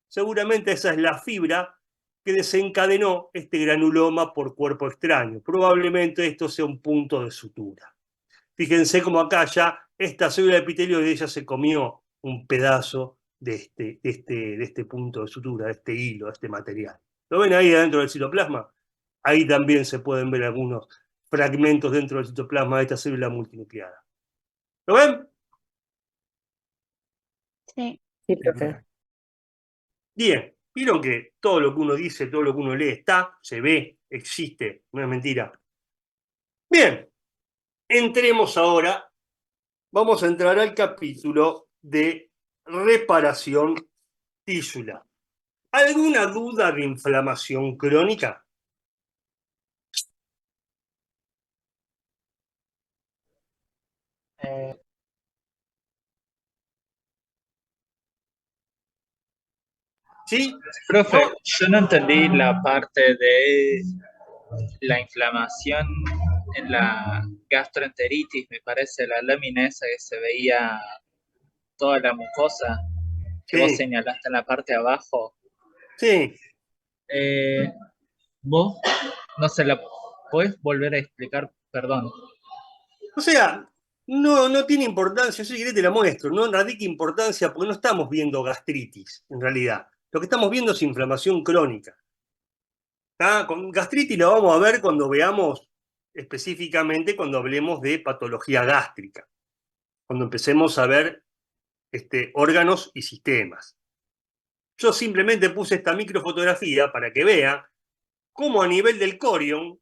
Seguramente esa es la fibra que desencadenó este granuloma por cuerpo extraño. Probablemente esto sea un punto de sutura. Fíjense como acá ya esta célula epitelioide ya se comió un pedazo de este punto de sutura, de este hilo, de este material. ¿Lo ven ahí adentro del citoplasma? Ahí también se pueden ver algunos fragmentos dentro del citoplasma de esta célula multinucleada. ¿Lo ven? Sí. Sí, profe. Bien, vieron que todo lo que uno dice, todo lo que uno lee está, se ve, existe, no es mentira. Bien, entremos ahora, vamos a entrar al capítulo de reparación tisular. ¿Alguna duda de inflamación crónica? Eh, ¿Sí? Profe, ¿No? yo no entendí la parte de la inflamación en la gastroenteritis, me parece la lámina esa que se veía toda la mucosa que vos Sí, señalaste en la parte de abajo. sí. Eh, ¿Vos no se la podés volver a explicar? Perdón. O sea, no tiene importancia, yo si querés te la muestro, no radica importancia porque no estamos viendo gastritis, en realidad. Lo que estamos viendo es inflamación crónica. ¿Tá? Con gastritis la vamos a ver cuando veamos específicamente, cuando hablemos de patología gástrica. cuando empecemos a ver órganos y sistemas. Yo simplemente puse esta microfotografía para que vea cómo a nivel del corion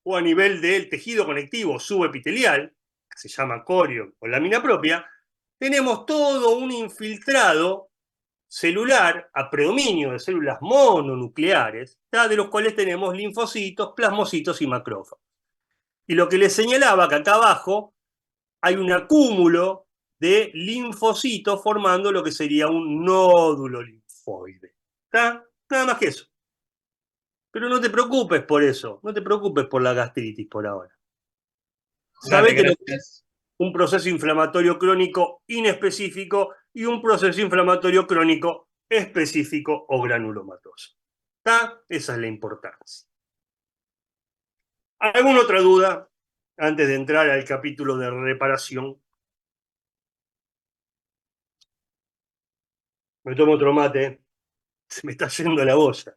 o a nivel del tejido conectivo subepitelial, que se llama corion o lámina propia, tenemos todo un infiltrado celular a predominio de células mononucleares, de los cuales tenemos linfocitos, plasmocitos y macrófagos. Y lo que les señalaba que acá abajo hay un acúmulo de linfocitos formando lo que sería un nódulo linfoide. ¿Está? Nada más que eso. Pero no te preocupes por eso, no te preocupes por la gastritis por ahora. Dale, Sabés que gracias. un proceso inflamatorio crónico inespecífico y un proceso inflamatorio crónico específico o granulomatoso. ¿Está? Esa es la importancia. ¿Alguna otra duda antes de entrar al capítulo de reparación? Me tomo otro mate, se me está yendo la boya.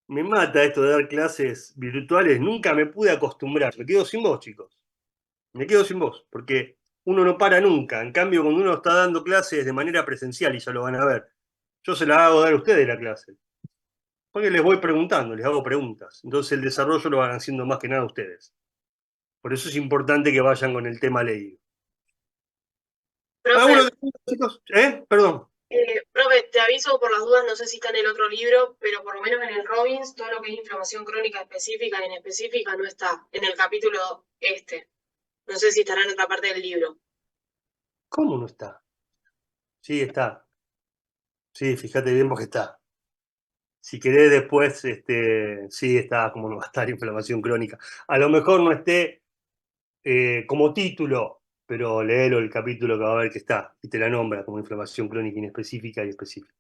Me mata esto de dar clases virtuales, nunca me pude acostumbrar. Me quedo sin voz, chicos. Me quedo sin voz, porque uno no para nunca. En cambio, cuando uno está dando clases de manera presencial, y ya lo van a ver, yo se la hago dar a ustedes la clase. Porque les voy preguntando, les hago preguntas. Entonces el desarrollo lo van haciendo más que nada ustedes. Por eso es importante que vayan con el tema leído. ¿Alguno Profe, de ustedes, chicos? Perdón. profe, te aviso por las dudas, no sé si está en el otro libro, pero por lo menos en el Robbins, todo lo que es inflamación crónica específica y inespecífica no está en el capítulo este. No sé si estará en otra parte del libro. ¿Cómo no está? Sí, está. Sí, fíjate bien porque está. Si querés después, sí está, como no va a estar inflamación crónica. A lo mejor no esté como título, pero léelo el capítulo que va a ver que está y te la nombra como inflamación crónica inespecífica y específica.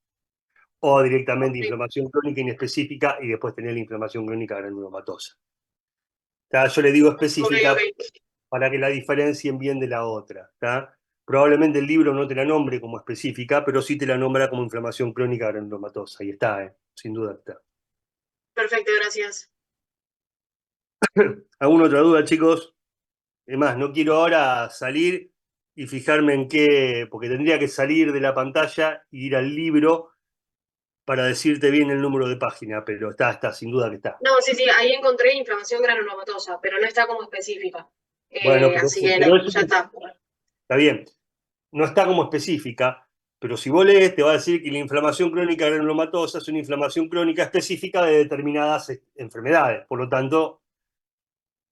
O directamente Ok, inflamación crónica inespecífica y después tener la inflamación crónica granulomatosa. Yo le digo ok. específica para que la diferencien bien de la otra. ¿Tá? Probablemente el libro no te la nombre como específica, pero sí te la nombra como inflamación crónica granulomatosa. Y está, sin duda está. Perfecto, gracias. ¿Alguna otra duda, chicos? Es más, no quiero ahora salir y fijarme en qué, porque tendría que salir de la pantalla e ir al libro para decirte bien el número de página, pero está, sin duda que está. No, sí, sí, ahí encontré inflamación granulomatosa, pero no está como específica. Bueno, Así que pero eso ya está. está bien. No está como específica, pero si vos lees, te va a decir que la inflamación crónica granulomatosa es una inflamación crónica específica de determinadas enfermedades. Por lo tanto,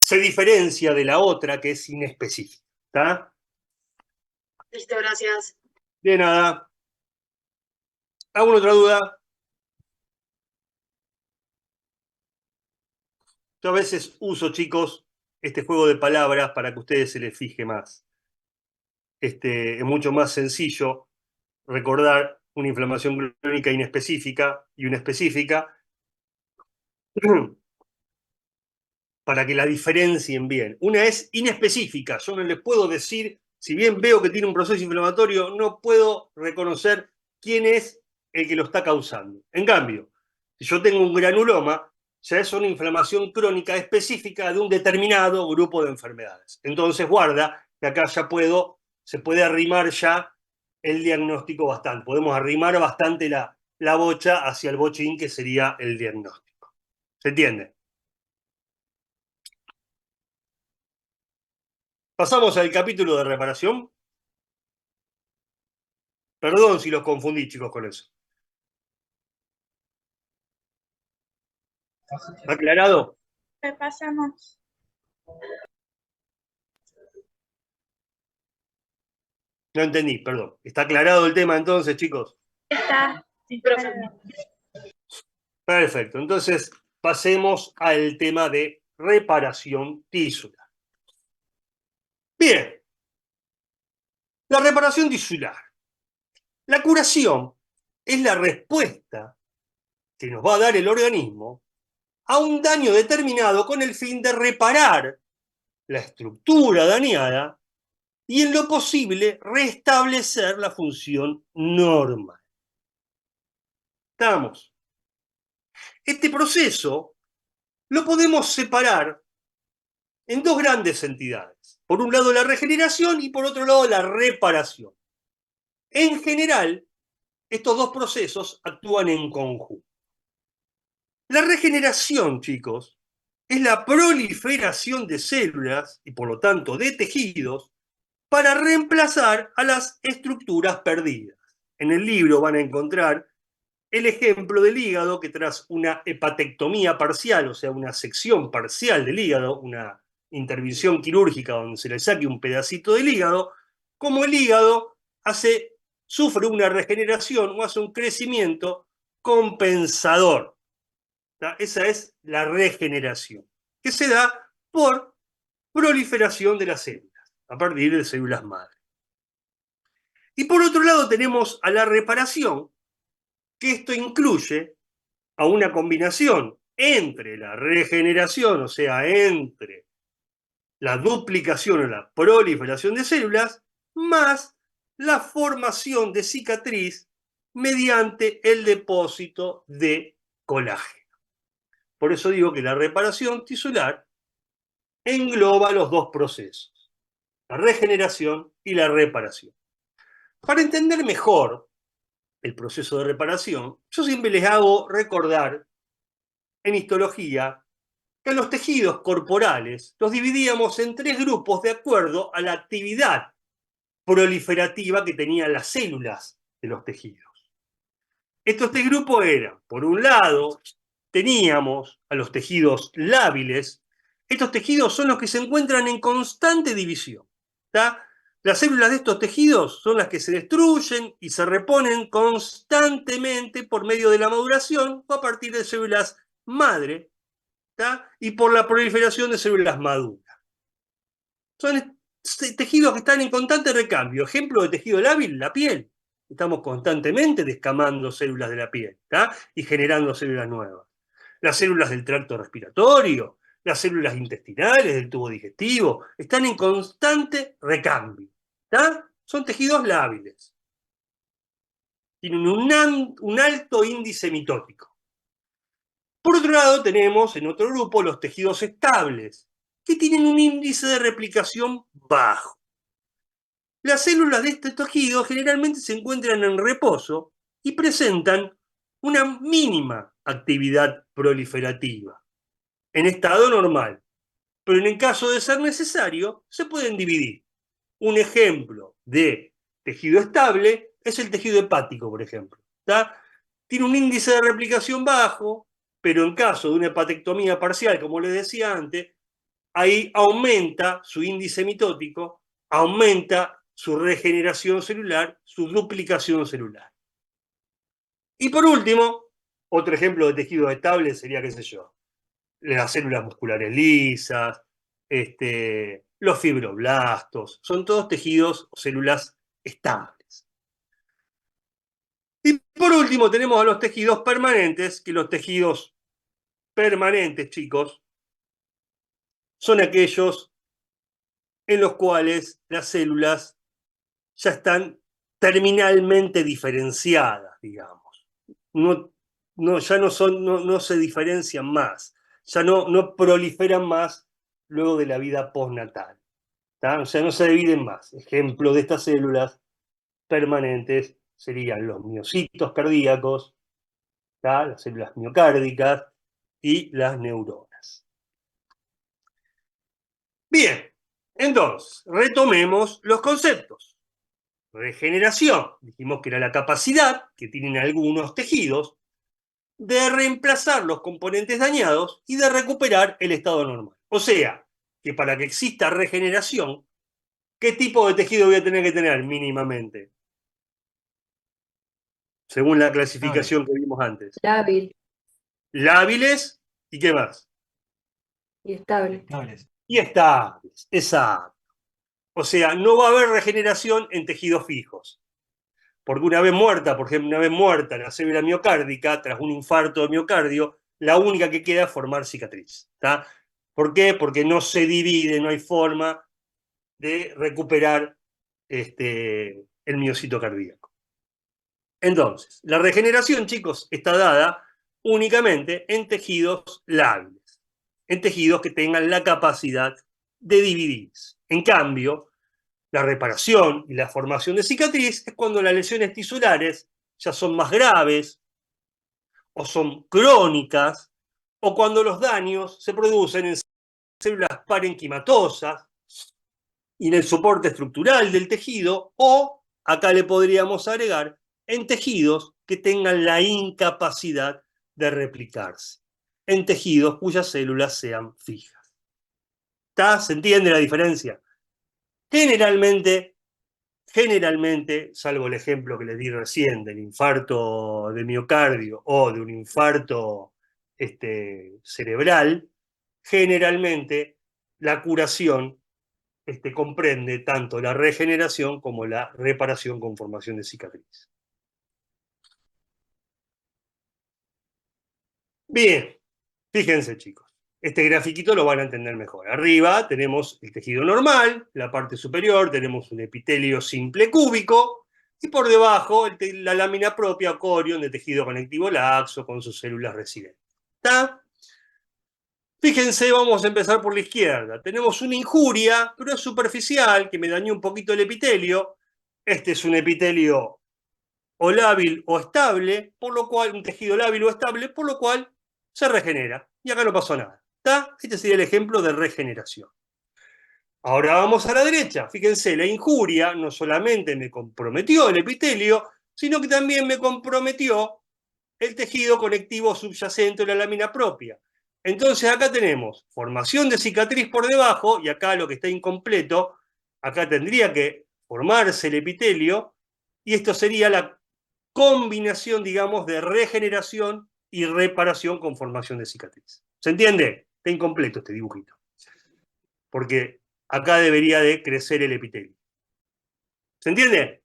se diferencia de la otra que es inespecífica. ¿Está? Listo, gracias. De nada. ¿Alguna otra duda? Yo a veces uso, chicos, este juego de palabras para que a ustedes se les fije más. Es mucho más sencillo recordar una inflamación crónica inespecífica y una específica para que la diferencien bien. Una es inespecífica, yo no les puedo decir, si bien veo que tiene un proceso inflamatorio, no puedo reconocer quién es el que lo está causando. En cambio, si yo tengo un granuloma, ya es una inflamación crónica específica de un determinado grupo de enfermedades. Entonces, guarda que acá ya se puede arrimar ya el diagnóstico bastante. Podemos arrimar bastante la bocha hacia el bochín, que sería el diagnóstico. ¿Se entiende? Pasamos al capítulo de reparación. Perdón si los confundí, chicos, con eso. ¿Está aclarado? Repasamos. No entendí, perdón. ¿Está aclarado el tema entonces, chicos? Está. Profe, Perfecto. Entonces, pasemos al tema de reparación tisular. Bien. La reparación tisular. La curación es la respuesta que nos va a dar el organismo a un daño determinado con el fin de reparar la estructura dañada y en lo posible restablecer la función normal. Estamos. Este proceso lo podemos separar en dos grandes entidades. Por un lado la regeneración y por otro lado la reparación. En general, estos dos procesos actúan en conjunto. La regeneración, chicos, es la proliferación de células y por lo tanto de tejidos para reemplazar a las estructuras perdidas. En el libro van a encontrar el ejemplo del hígado que tras una hepatectomía parcial, o sea, una sección parcial del hígado, una intervención quirúrgica donde se le saque un pedacito del hígado, como el hígado sufre una regeneración o hace un crecimiento compensador. Esa es la regeneración, que se da por proliferación de las células, a partir de células madre. Y por otro lado tenemos a la reparación, que esto incluye a una combinación entre la regeneración, o sea, entre la duplicación o la proliferación de células, más la formación de cicatriz mediante el depósito de colágeno. Por eso digo que la reparación tisular engloba los dos procesos, la regeneración y la reparación. Para entender mejor el proceso de reparación, yo siempre les hago recordar en histología que los tejidos corporales los dividíamos en 3 grupos de acuerdo a la actividad proliferativa que tenían las células de los tejidos. Estos 3 grupos eran, por un lado, teníamos a los tejidos lábiles. Estos tejidos son los que se encuentran en constante división. ¿Tá? Las células de estos tejidos son las que se destruyen y se reponen constantemente por medio de la maduración o a partir de células madre, ¿tá? Y por la proliferación de células maduras. Son tejidos que están en constante recambio. Ejemplo de tejido lábil, la piel. Estamos constantemente descamando células de la piel, ¿tá? Y generando células nuevas. Las células del tracto respiratorio, las células intestinales, del tubo digestivo, están en constante recambio, ¿tá? Son tejidos lábiles. Tienen un alto índice mitótico. Por otro lado, tenemos en otro grupo los tejidos estables, que tienen un índice de replicación bajo. Las células de este tejido generalmente se encuentran en reposo y presentan una mínima actividad proliferativa, en estado normal, pero en el caso de ser necesario, se pueden dividir. Un ejemplo de tejido estable es el tejido hepático, por ejemplo. ¿Tá? Tiene un índice de replicación bajo, pero en caso de una hepatectomía parcial, como les decía antes, ahí aumenta su índice mitótico, aumenta su regeneración celular, su duplicación celular. Y por último, otro ejemplo de tejido estable sería, qué sé yo, las células musculares lisas, los fibroblastos, son todos tejidos o células estables. Y por último tenemos a los tejidos permanentes, que los tejidos permanentes, chicos, son aquellos en los cuales las células ya están terminalmente diferenciadas, digamos. Ya no se diferencian más, ya no proliferan más luego de la vida postnatal. ¿Tá? O sea, no se dividen más. Ejemplo de estas células permanentes serían los miocitos cardíacos, ¿tá? Las células miocárdicas y las neuronas. Bien, entonces, retomemos los conceptos. Regeneración, dijimos que era la capacidad que tienen algunos tejidos de reemplazar los componentes dañados y de recuperar el estado normal. O sea, que para que exista regeneración, ¿qué tipo de tejido voy a tener que tener mínimamente? Según la clasificación que vimos antes. Lábil Lábiles y ¿qué más? y estable. Y estables, exacto. O sea, no va a haber regeneración en tejidos fijos. Porque una vez muerta, por ejemplo, una vez muerta la célula miocárdica, tras un infarto de miocardio, la única que queda es formar cicatriz. ¿Tá? ¿Por qué? Porque no se divide, no hay forma de recuperar el miocito cardíaco. Entonces, la regeneración, chicos, está dada únicamente en tejidos lábiles, en tejidos que tengan la capacidad de dividirse. En cambio, la reparación y la formación de cicatriz es cuando las lesiones tisulares ya son más graves o son crónicas, o cuando los daños se producen en células parenquimatosas y en el soporte estructural del tejido, o, acá le podríamos agregar, en tejidos que tengan la incapacidad de replicarse, en tejidos cuyas células sean fijas. ¿Está? ¿Se entiende la diferencia? Generalmente, salvo el ejemplo que les di recién del infarto de miocardio o de un infarto cerebral, generalmente la curación comprende tanto la regeneración como la reparación con formación de cicatriz. Bien, fíjense chicos, este grafiquito lo van a entender mejor. Arriba tenemos el tejido normal, la parte superior tenemos un epitelio simple cúbico, y por debajo la lámina propia o corion de tejido conectivo laxo con sus células residentes. ¿Está? Fíjense, vamos a empezar por la izquierda. Tenemos una injuria, pero es superficial, que me dañó un poquito el epitelio. Este es un epitelio o lábil o estable, por lo cual, un tejido lábil o estable, por lo cual se regenera. Y acá no pasó nada. ¿Está? Este sería el ejemplo de regeneración. Ahora vamos a la derecha. Fíjense, la injuria no solamente me comprometió el epitelio, sino que también me comprometió el tejido conectivo subyacente o la lámina propia. Entonces acá tenemos formación de cicatriz por debajo, y acá lo que está incompleto, acá tendría que formarse el epitelio, y esto sería la combinación, digamos, de regeneración y reparación con formación de cicatriz. ¿Se entiende? Está incompleto este dibujito. Porque acá debería de crecer el epitelio. ¿Se entiende?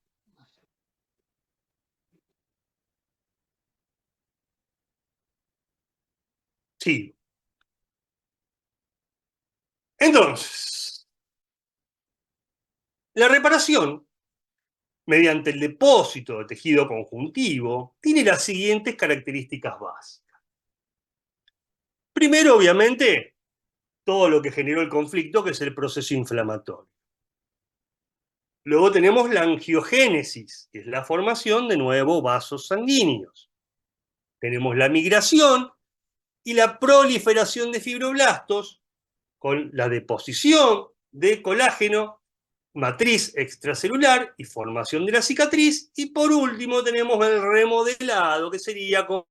Sí. Entonces, la reparación, mediante el depósito de tejido conjuntivo, tiene las siguientes características básicas. Primero, obviamente, todo lo que generó el conflicto, que es el proceso inflamatorio. Luego tenemos la angiogénesis, que es la formación de nuevos vasos sanguíneos. Tenemos la migración y la proliferación de fibroblastos con la deposición de colágeno, matriz extracelular y formación de la cicatriz. Y por último tenemos el remodelado, que sería como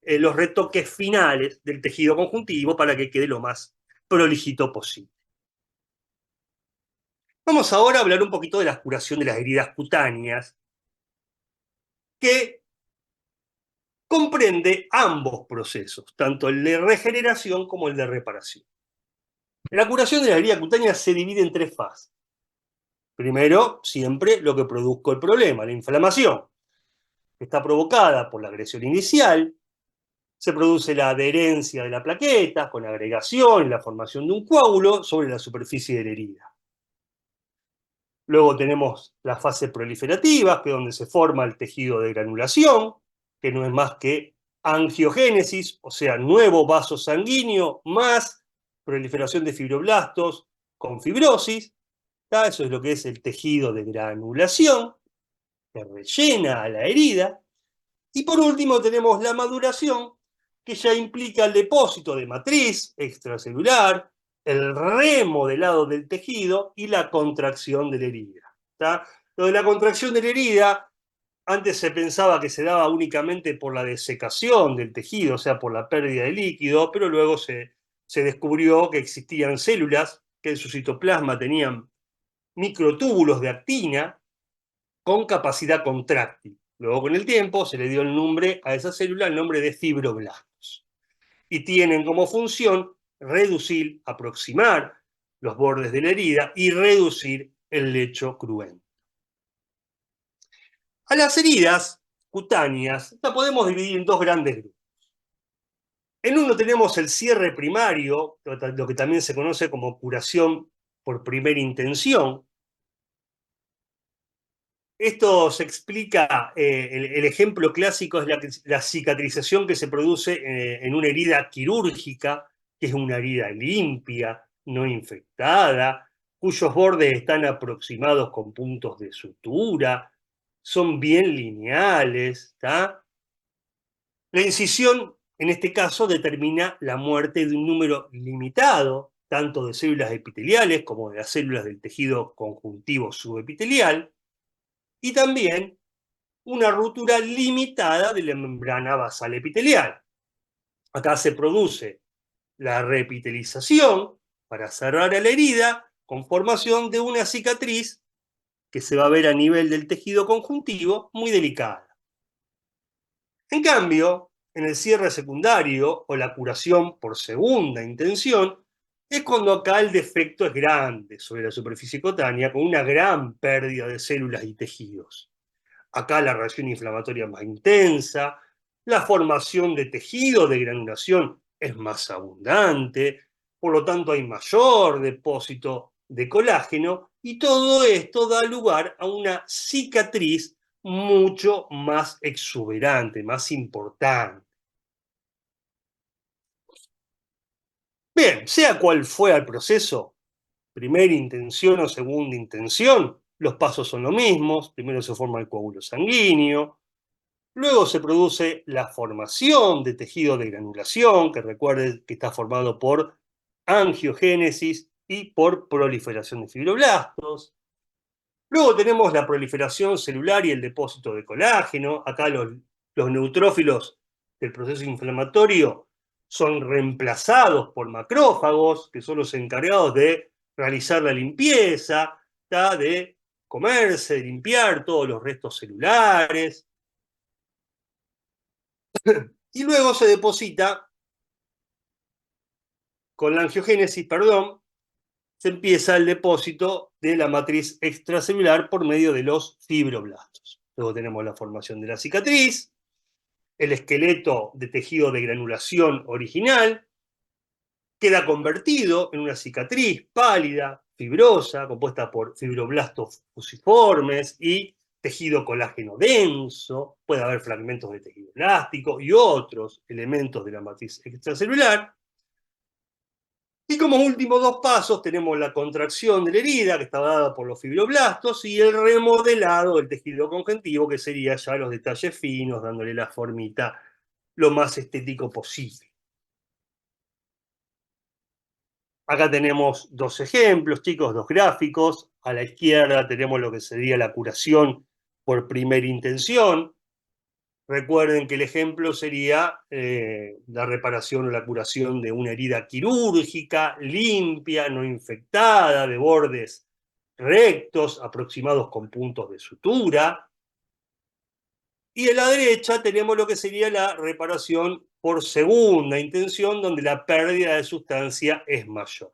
los retoques finales del tejido conjuntivo para que quede lo más prolijito posible. Vamos ahora a hablar un poquito de la curación de las heridas cutáneas, que comprende ambos procesos, tanto el de regeneración como el de reparación. La curación de las heridas cutáneas se divide en tres fases. Primero, siempre lo que produzca el problema, la inflamación, que está provocada por la agresión inicial. Se produce la adherencia de la plaqueta con agregación y la formación de un coágulo sobre la superficie de la herida. Luego tenemos la fase proliferativa, que es donde se forma el tejido de granulación, que no es más que angiogénesis, o sea, nuevo vaso sanguíneo más proliferación de fibroblastos con fibrosis. Eso es lo que es el tejido de granulación, que rellena a la herida. Y por último tenemos la maduración, que ya implica el depósito de matriz extracelular, el remodelado del tejido y la contracción de la herida. ¿Está? Lo de la contracción de la herida, antes se pensaba que se daba únicamente por la desecación del tejido, o sea, por la pérdida de líquido, pero luego se descubrió que existían células que en su citoplasma tenían microtúbulos de actina con capacidad contráctil. Luego, con el tiempo, se le dio el nombre a esa célula, el nombre de fibroblastos. Y tienen como función reducir, aproximar los bordes de la herida y reducir el lecho cruento. A las heridas cutáneas las podemos dividir en dos grandes grupos. En uno tenemos el cierre primario, lo que también se conoce como curación por primera intención. Esto se explica, el ejemplo clásico es la cicatrización que se produce en una herida quirúrgica, que es una herida limpia, no infectada, cuyos bordes están aproximados con puntos de sutura, son bien lineales, ¿está? La incisión, en este caso, determina la muerte de un número limitado, tanto de células epiteliales como de las células del tejido conjuntivo subepitelial, y también una ruptura limitada de la membrana basal epitelial. Acá se produce la reepitelización para cerrar la herida con formación de una cicatriz que se va a ver a nivel del tejido conjuntivo muy delicada. En cambio, en el cierre secundario o la curación por segunda intención, es cuando acá el defecto es grande sobre la superficie cutánea con una gran pérdida de células y tejidos. Acá la reacción inflamatoria es más intensa, la formación de tejido de granulación es más abundante, por lo tanto hay mayor depósito de colágeno y todo esto da lugar a una cicatriz mucho más exuberante, más importante. Bien, sea cual fuera el proceso, primera intención o segunda intención, los pasos son los mismos. Primero se forma el coágulo sanguíneo, luego se produce la formación de tejido de granulación, que recuerden que está formado por angiogénesis y por proliferación de fibroblastos. Luego tenemos la proliferación celular y el depósito de colágeno. Acá los neutrófilos del proceso inflamatorio son reemplazados por macrófagos, que son los encargados de realizar la limpieza, de comerse, de limpiar todos los restos celulares. Y luego se deposita, con la angiogénesis, se empieza el depósito de la matriz extracelular por medio de los fibroblastos. Luego tenemos la formación de la cicatriz, el esqueleto de tejido de granulación original, queda convertido en una cicatriz pálida, fibrosa, compuesta por fibroblastos fusiformes y tejido colágeno denso, puede haber fragmentos de tejido elástico y otros elementos de la matriz extracelular. Y como últimos dos pasos tenemos la contracción de la herida, que está dada por los fibroblastos, y el remodelado del tejido conjuntivo, que sería ya los detalles finos, dándole la formita lo más estético posible. Acá tenemos dos ejemplos, chicos, dos gráficos. A la izquierda tenemos lo que sería la curación por primera intención. Recuerden que el ejemplo sería la reparación o la curación de una herida quirúrgica, limpia, no infectada, de bordes rectos, aproximados con puntos de sutura. Y a la derecha tenemos lo que sería la reparación por segunda intención, donde la pérdida de sustancia es mayor.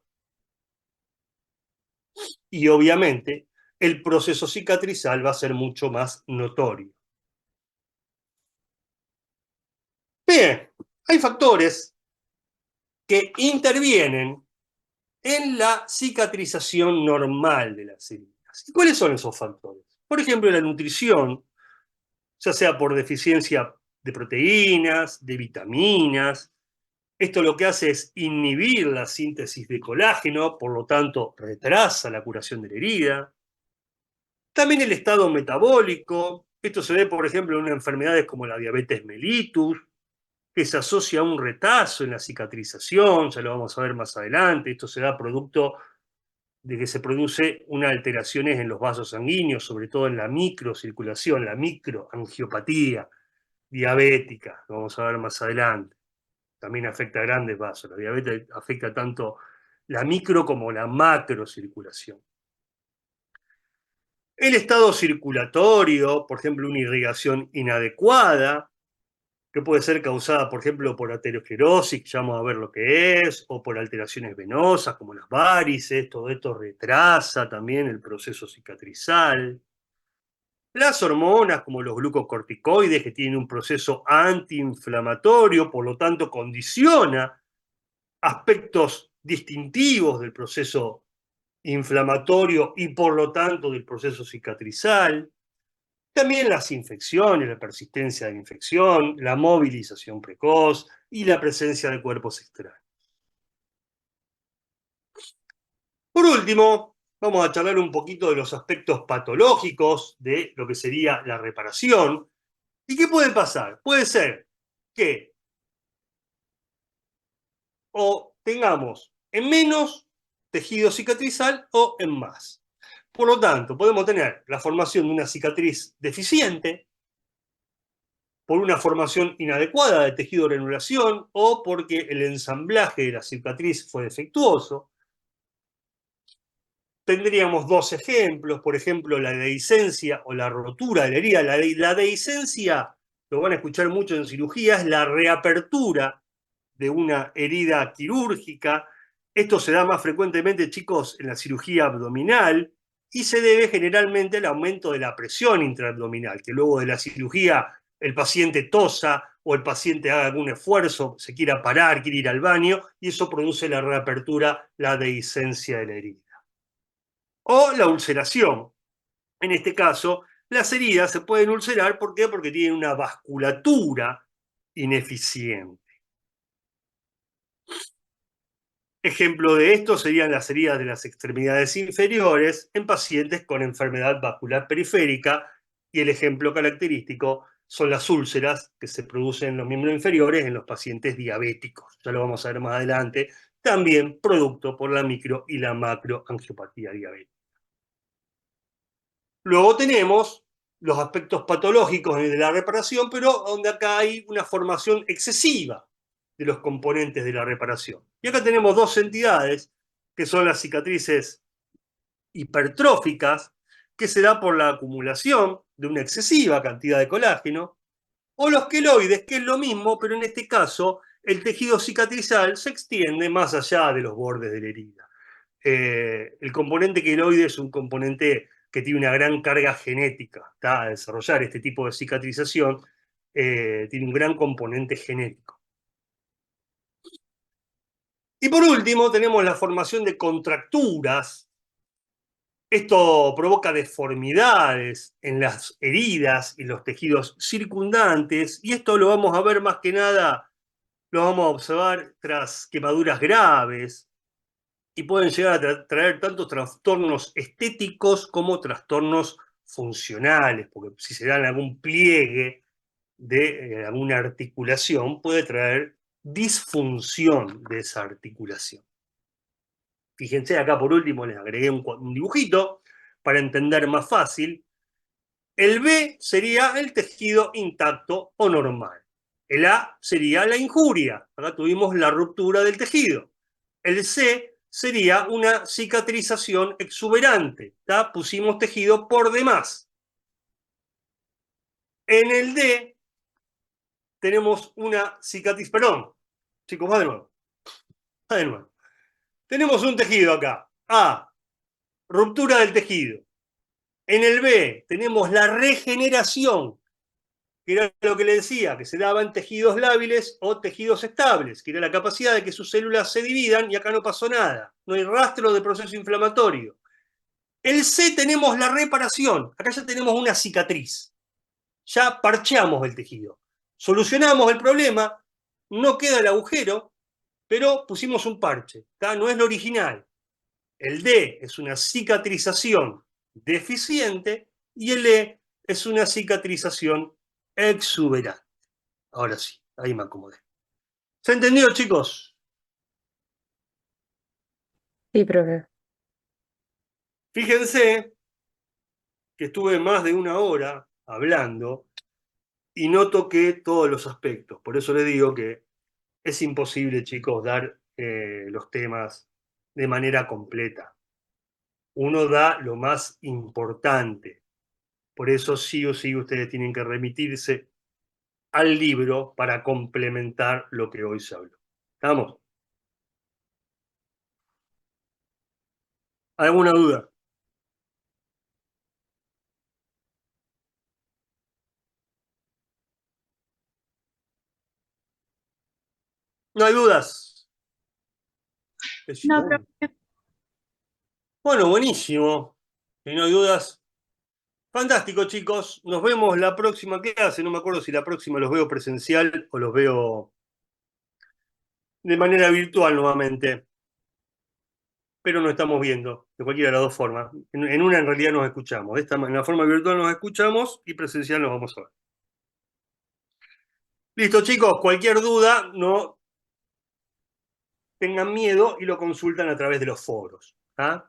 Y obviamente el proceso cicatrizal va a ser mucho más notorio. Bien, hay factores que intervienen en la cicatrización normal de las heridas. ¿Y cuáles son esos factores? Por ejemplo, la nutrición, ya sea por deficiencia de proteínas, de vitaminas. Esto lo que hace es inhibir la síntesis de colágeno, por lo tanto retrasa la curación de la herida. También el estado metabólico. Esto se ve, por ejemplo, en enfermedades como la diabetes mellitus, que se asocia a un retraso en la cicatrización, ya lo vamos a ver más adelante. Esto se da producto de que se produce unas alteraciones en los vasos sanguíneos, sobre todo en la microcirculación, la microangiopatía diabética, lo vamos a ver más adelante. También afecta a grandes vasos. La diabetes afecta tanto la micro como la macrocirculación. El estado circulatorio, por ejemplo, una irrigación inadecuada, que puede ser causada, por ejemplo, por aterosclerosis, que ya vamos a ver lo que es, o por alteraciones venosas como las varices. Todo esto retrasa también el proceso cicatrizal. Las hormonas, como los glucocorticoides, que tienen un proceso antiinflamatorio, por lo tanto condiciona aspectos distintivos del proceso inflamatorio y por lo tanto del proceso cicatrizal. También las infecciones, la persistencia de la infección, la movilización precoz y la presencia de cuerpos extraños. Por último, vamos a charlar un poquito de los aspectos patológicos de lo que sería la reparación. ¿Y qué puede pasar? Puede ser que o tengamos en menos tejido cicatrizal o en más. Por lo tanto, podemos tener la formación de una cicatriz deficiente por una formación inadecuada de tejido de granulación o porque el ensamblaje de la cicatriz fue defectuoso. Tendríamos dos ejemplos, por ejemplo, la dehiscencia o la rotura de la herida. La dehiscencia, lo van a escuchar mucho en cirugía, es la reapertura de una herida quirúrgica. Esto se da más frecuentemente, chicos, en la cirugía abdominal y se debe generalmente al aumento de la presión intraabdominal, que luego de la cirugía el paciente tosa o el paciente haga algún esfuerzo, se quiera parar, quiere ir al baño, y eso produce la reapertura, la dehiscencia de la herida. O la ulceración. En este caso, las heridas se pueden ulcerar, ¿por qué? Porque tienen una vasculatura ineficiente. Ejemplo de esto serían las heridas de las extremidades inferiores en pacientes con enfermedad vascular periférica, y el ejemplo característico son las úlceras que se producen en los miembros inferiores en los pacientes diabéticos. Ya lo vamos a ver más adelante, también producto por la micro y la macroangiopatía diabética. Luego tenemos los aspectos patológicos de la reparación, pero donde acá hay una formación excesiva de los componentes de la reparación. Y acá tenemos dos entidades, que son las cicatrices hipertróficas, que se da por la acumulación de una excesiva cantidad de colágeno, o los queloides, que es lo mismo, pero en este caso el tejido cicatrizal se extiende más allá de los bordes de la herida. El componente queloide es un componente que tiene una gran carga genética, ¿tá? A desarrollar este tipo de cicatrización tiene un gran componente genético. Y por último tenemos la formación de contracturas. Esto provoca deformidades en las heridas y los tejidos circundantes, y esto lo vamos a ver más que nada, lo vamos a observar tras quemaduras graves, y pueden llegar a traer tanto trastornos estéticos como trastornos funcionales, porque si se dan algún pliegue de alguna articulación, puede traer disfunción de esa articulación. Fíjense, acá por último les agregué un dibujito para entender más fácil. El B sería el tejido intacto o normal. El A sería la injuria. Acá tuvimos la ruptura del tejido. El C sería una cicatrización exuberante. ¿Tá? Pusimos tejido por demás. En el D tenemos una cicatriz. Perdón, chicos, va de nuevo. Va de nuevo. Tenemos un tejido acá. A, ruptura del tejido. En el B tenemos la regeneración, que era lo que le decía, que se daba en tejidos lábiles o tejidos estables, que era la capacidad de que sus células se dividan y acá no pasó nada. No hay rastro de proceso inflamatorio. El C tenemos la reparación. Acá ya tenemos una cicatriz. Ya parcheamos el tejido. Solucionamos el problema, no queda el agujero, pero pusimos un parche. ¿Tá? No es lo original. El D es una cicatrización deficiente y el E es una cicatrización exuberante. Ahora sí, ahí me acomodé. ¿Se entendió, chicos? Sí, profe. Fíjense que estuve más de una hora hablando y no toqué todos los aspectos. Por eso les digo que es imposible, chicos, dar los temas de manera completa. Uno da lo más importante. Por eso sí o sí ustedes tienen que remitirse al libro para complementar lo que hoy se habló. ¿Estamos? ¿Alguna duda? ¿No hay dudas? No, profe. Bueno, buenísimo. Si no hay dudas, fantástico, chicos. Nos vemos la próxima clase. No me acuerdo si la próxima los veo presencial o los veo de manera virtual nuevamente. pero nos estamos viendo, de cualquiera de las dos formas. En una en realidad nos escuchamos. En la forma virtual nos escuchamos y presencial nos vamos a ver. Listo, chicos, cualquier duda, no tengan miedo y lo consultan a través de los foros. ¿Ah?